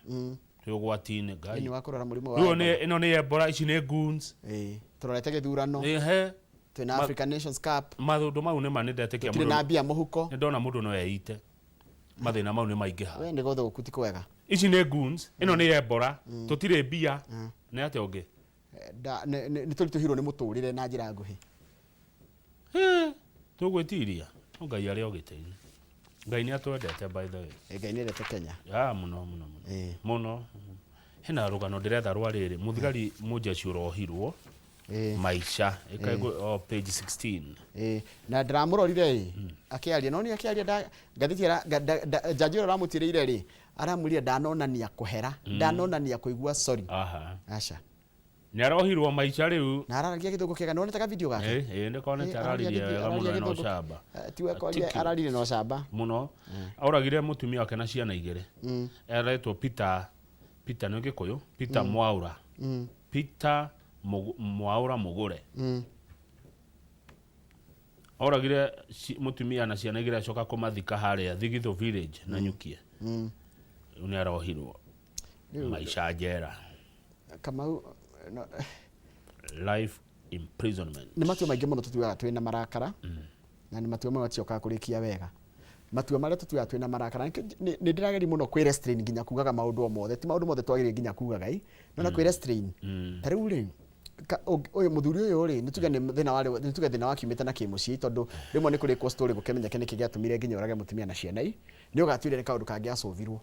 twĩgwati-inĩ ngai ni wakorora mũrimũ wa rĩu ĩno nĩ Ebola ici nĩ goons tũrorete gĩthurano twĩna African Nations Cup mathũndũ mau nĩ manĩndetĩkia mũndũ na mbia mũhuko nĩ ndona mũndũ no eite mathĩna mau nĩ maingĩha we nĩ gũthũku ti kwega. Ici nĩ goons ĩno nĩ Ebola tũtirĩ mbia nĩ atĩa ũngĩ nĩ tũritũhirwo nĩ mũtũrĩre na njĩra nguhĩ tũgwĩtiria ngai arĩa ũgĩteithia ngai nĩ atwendete by the way ngai nĩ endete Kenya mũno hena rũgano ndĩretha rwa rĩrĩ mũthigari mũjeshi ũrohirwo maisha ikaigwo page 16 na ndiramurorire akiaria no ni akiaria ngathiti jaji ora ramutiriire ri aramurire ndanonania kuhera ndanonania kuigua sorry acha ni arohirwo maisha riu na araragia githungu kiega none taka video gake ndikona tararirie gamuno no shamba tiwe kwaria ararire no shamba muno auragire mutumia wake na ciana igere eretwo Peter no gikuyu Peter Mwaura Peter Mwaura Mugure auragire mutumia na ciana igere acoka kumathika haria Thigithu village na Nyukie ni arohirwo maisha jera kama life imprisonment ni matua maingi muno tutuaga twina marakara na ni matua mamwe tioka kurikia wega matua maria tutuaga twina marakara ni ndirageri muno kwi restrain nginya kugaga maundu mothe ti maundu mothe twagire nginya kugaga no kwi restrain tariu ri oyo muthuri oyo ri nituge ni thina wa kiumite na kimucii tondu rimwe ni kuri ko story gukemenyeke niki giatumire nginya urage mutumia na ciana ni ugatwire kaundu kangi acovirwo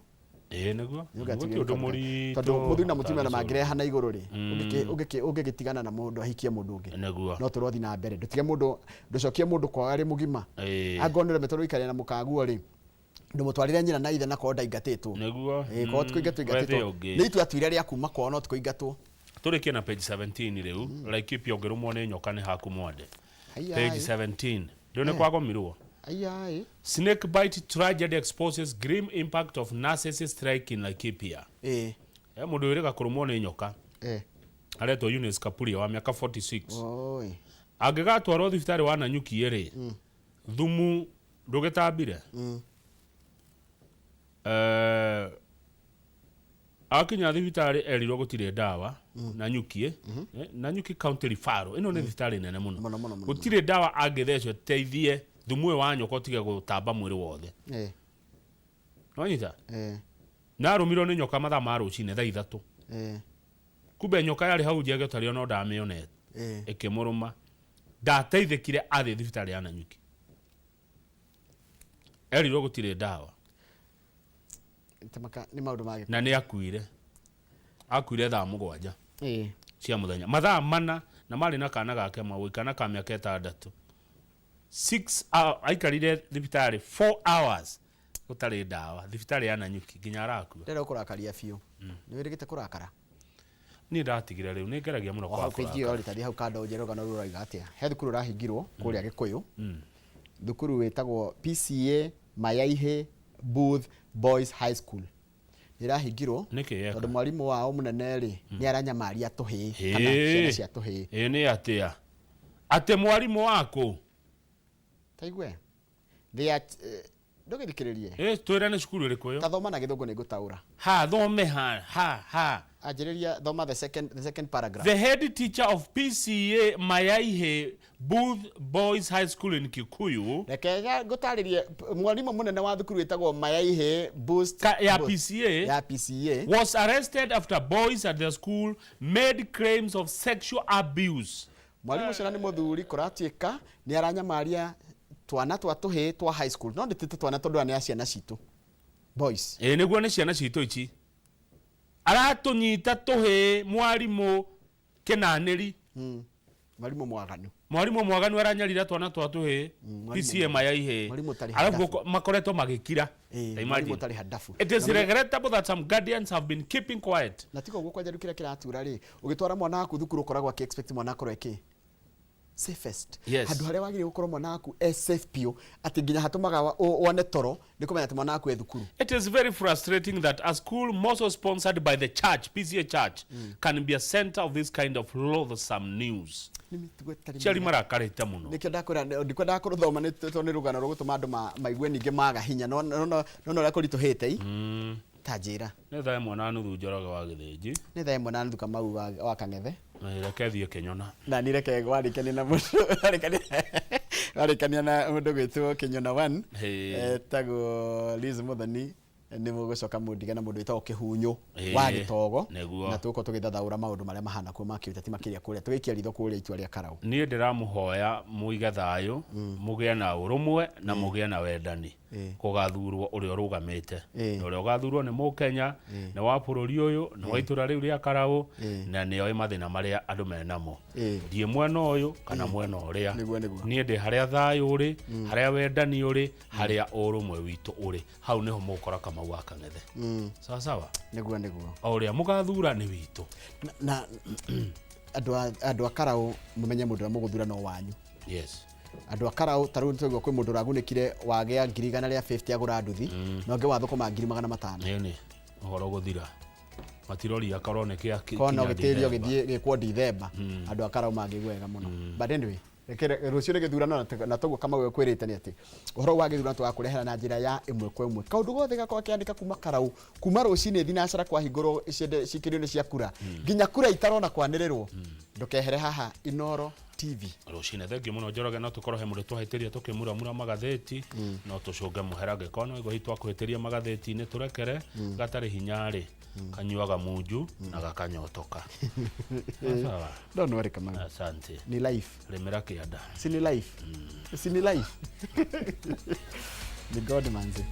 niguo niguo muri tondu muthuri na mutumia na mangireha na iguru ri ungigitigana na mundu ahikie mundu ungi niguo no turothi na mbere ndutige mundu nducokie mundu kwaga ri mugima angonere metoro ikare na mukaguo ri ndumutwarire nyina na ithe na ko ndaingatitwo niguo ko tuingatwo ni itu atwire ria kuma ko no tukoingatwo turikie na page 17 riu Laikipia ngirumwo ni nyoka ni haku mwande page 17 ndio ni kwagomirwo snake bite tragedy exposes grim impact of nurses strike in Laikipia mundu wirega kurumwo ni nyoka aretwo Eunice Kapuria wa miaka 46 agigatwarwo thibitari wa Nanyuki ri thumu ndugitambire akinya thibitari erirwo gutire dawa Nanyuki Nanyuki county referral ino ni thibitari nene muno gutire dawa angithecwo teithie thumu wa nyoka tige gutamba mwiri wothe no nyita na arumirwo ni nyoka mathaa ma rucine thaa 3 kumbe nyoka yari hau njege tario no ndamionete ikimuruma ndateithikire athi thibitari ya Nanyuki erirwo gutire dawa tamaka ni maundu mage na ni akuire thaa 7 cia muthenya mathaa mana na mari na kana gake mawikana ka miaka 6 aikarire thibitari 4 hours gutari dawa thibitari ya Nanyuki nginya arakua ndero kurakaria fiu ni wirigite kurakara ni ndatigire riu ni ngeragia muno kwa kujio ori tadi hau kando njeroga no ruraiga atia he thukuru rahingirwo kuria Gikuyu thukuru wetagwo PCA Mayaihe Booth Boys High School irahingirwo tondu mwarimu wao munene ri ni aranyamaria tuhi kana ciana cia tuhi ni atia ate mwarimu wako taigwe they ndugithikiririe twira ni cukuru iriku yo tathoma na githungu ni gutaura thome ha ajiriria thoma the second paragraph. The head teacher of PCA Mayaihe Booth Boys High School in Kikuyu rekega gutaririe mwalimu munene wa thukuru wetagwo Mayaihe Boost ya PCA was arrested after boys at the school made claims of sexual abuse. Mwalimu ucio ni muthuri kuratuika ni aranyamaria twana twa tuhi twa high school no nditite twana tondu ni aciana citu boys niguo ni ciana citu ici aratunyita tuhi mwarimu kinaniri mwarimu mwaganu aranyarira twana twa tuhi PCA Mayaihe alafu makoretwo magikira it is regrettable that some guardians have been keeping quiet na tiko gukwa jaru kira kiratura ri ugitwara mwana waku thukuru koragwa ki expect mwana akoro eki safest handu haria wagire gukorwo mwana waku safe pio ati nginya hatumaga one toro ni kumenya ati mwana waku thukuru. It is very frustrating that a school mostly sponsored by the church, PCA church, can be a center of this kind of loathsome news. Chari marakarite muno nikyo ndakora ndikwa ndakoro thoma ni toni rugano rugutuma andu maigwe ninge maga hinya no rakorituhite tajira ni thae mwana nuthu njoroge wa githinji ni thae mwana nuthu Kamau wa Kang'ethe na reke thie Kinyona na ni reke gwarikania na mundu gwarikania na mundu gwitwo Kinyona 1 tago Liz Muthoni ni mugucoka mundiga na mundu witagwo Kihunyu wa Gitogo na tuko tugithathaura maundu maria mahana ku makiuta ti makiria kuria tugikia ritho kuria itua ria Karau ni ndiramuhoya muige thayo mugie na urumwe na mugie na wendani kugathurwo uri orugamite na uri ogathurwo ni Mukenya na wa bururi uyu na wa itura riu ria Karau na ni oi mathina maria andu menamo die mwena uyu kana mwena uria ni ndi haria thayu uri haria wendani uri haria urumwe witu uri hau niho mukora Kamau wa Kang'ethe sawa sawa niguo uria mugathura ni witu na andu a Karau mumenye mundu muguthura no wanyu yes andu a Karau taru nitugwa kwi mundu ragunikire wagea 150 agura nduthi no nge wathukuma 500 iyo ni uhoro guthira matirori akarone kia kono gitirio githie gikwo December andu a Karau mangigwega muno but anyway rucio githurano na togwo Kamau kwirite ni ati uhoro wa githurano twakurehera na njira ya imwe kwa imwe kaundu gothe gakwa kiandika kuma Karau kuma rucini thinacara kwa hingoro cikirio ni cia kura nginya kura itarona kwanirerwo ndukehere haha Inooro TV rucine thengio muno Njoroge no tukorohe mundu twahitiria tukimuramura magatheti no tucunge muherage kono igo hitwa kuhitiria magatheti ni turekere gatari hinyari kanyuaga munju na gakanyotoka no no Kamau asante ni life remera kianda si ni life si ni life ni God manzi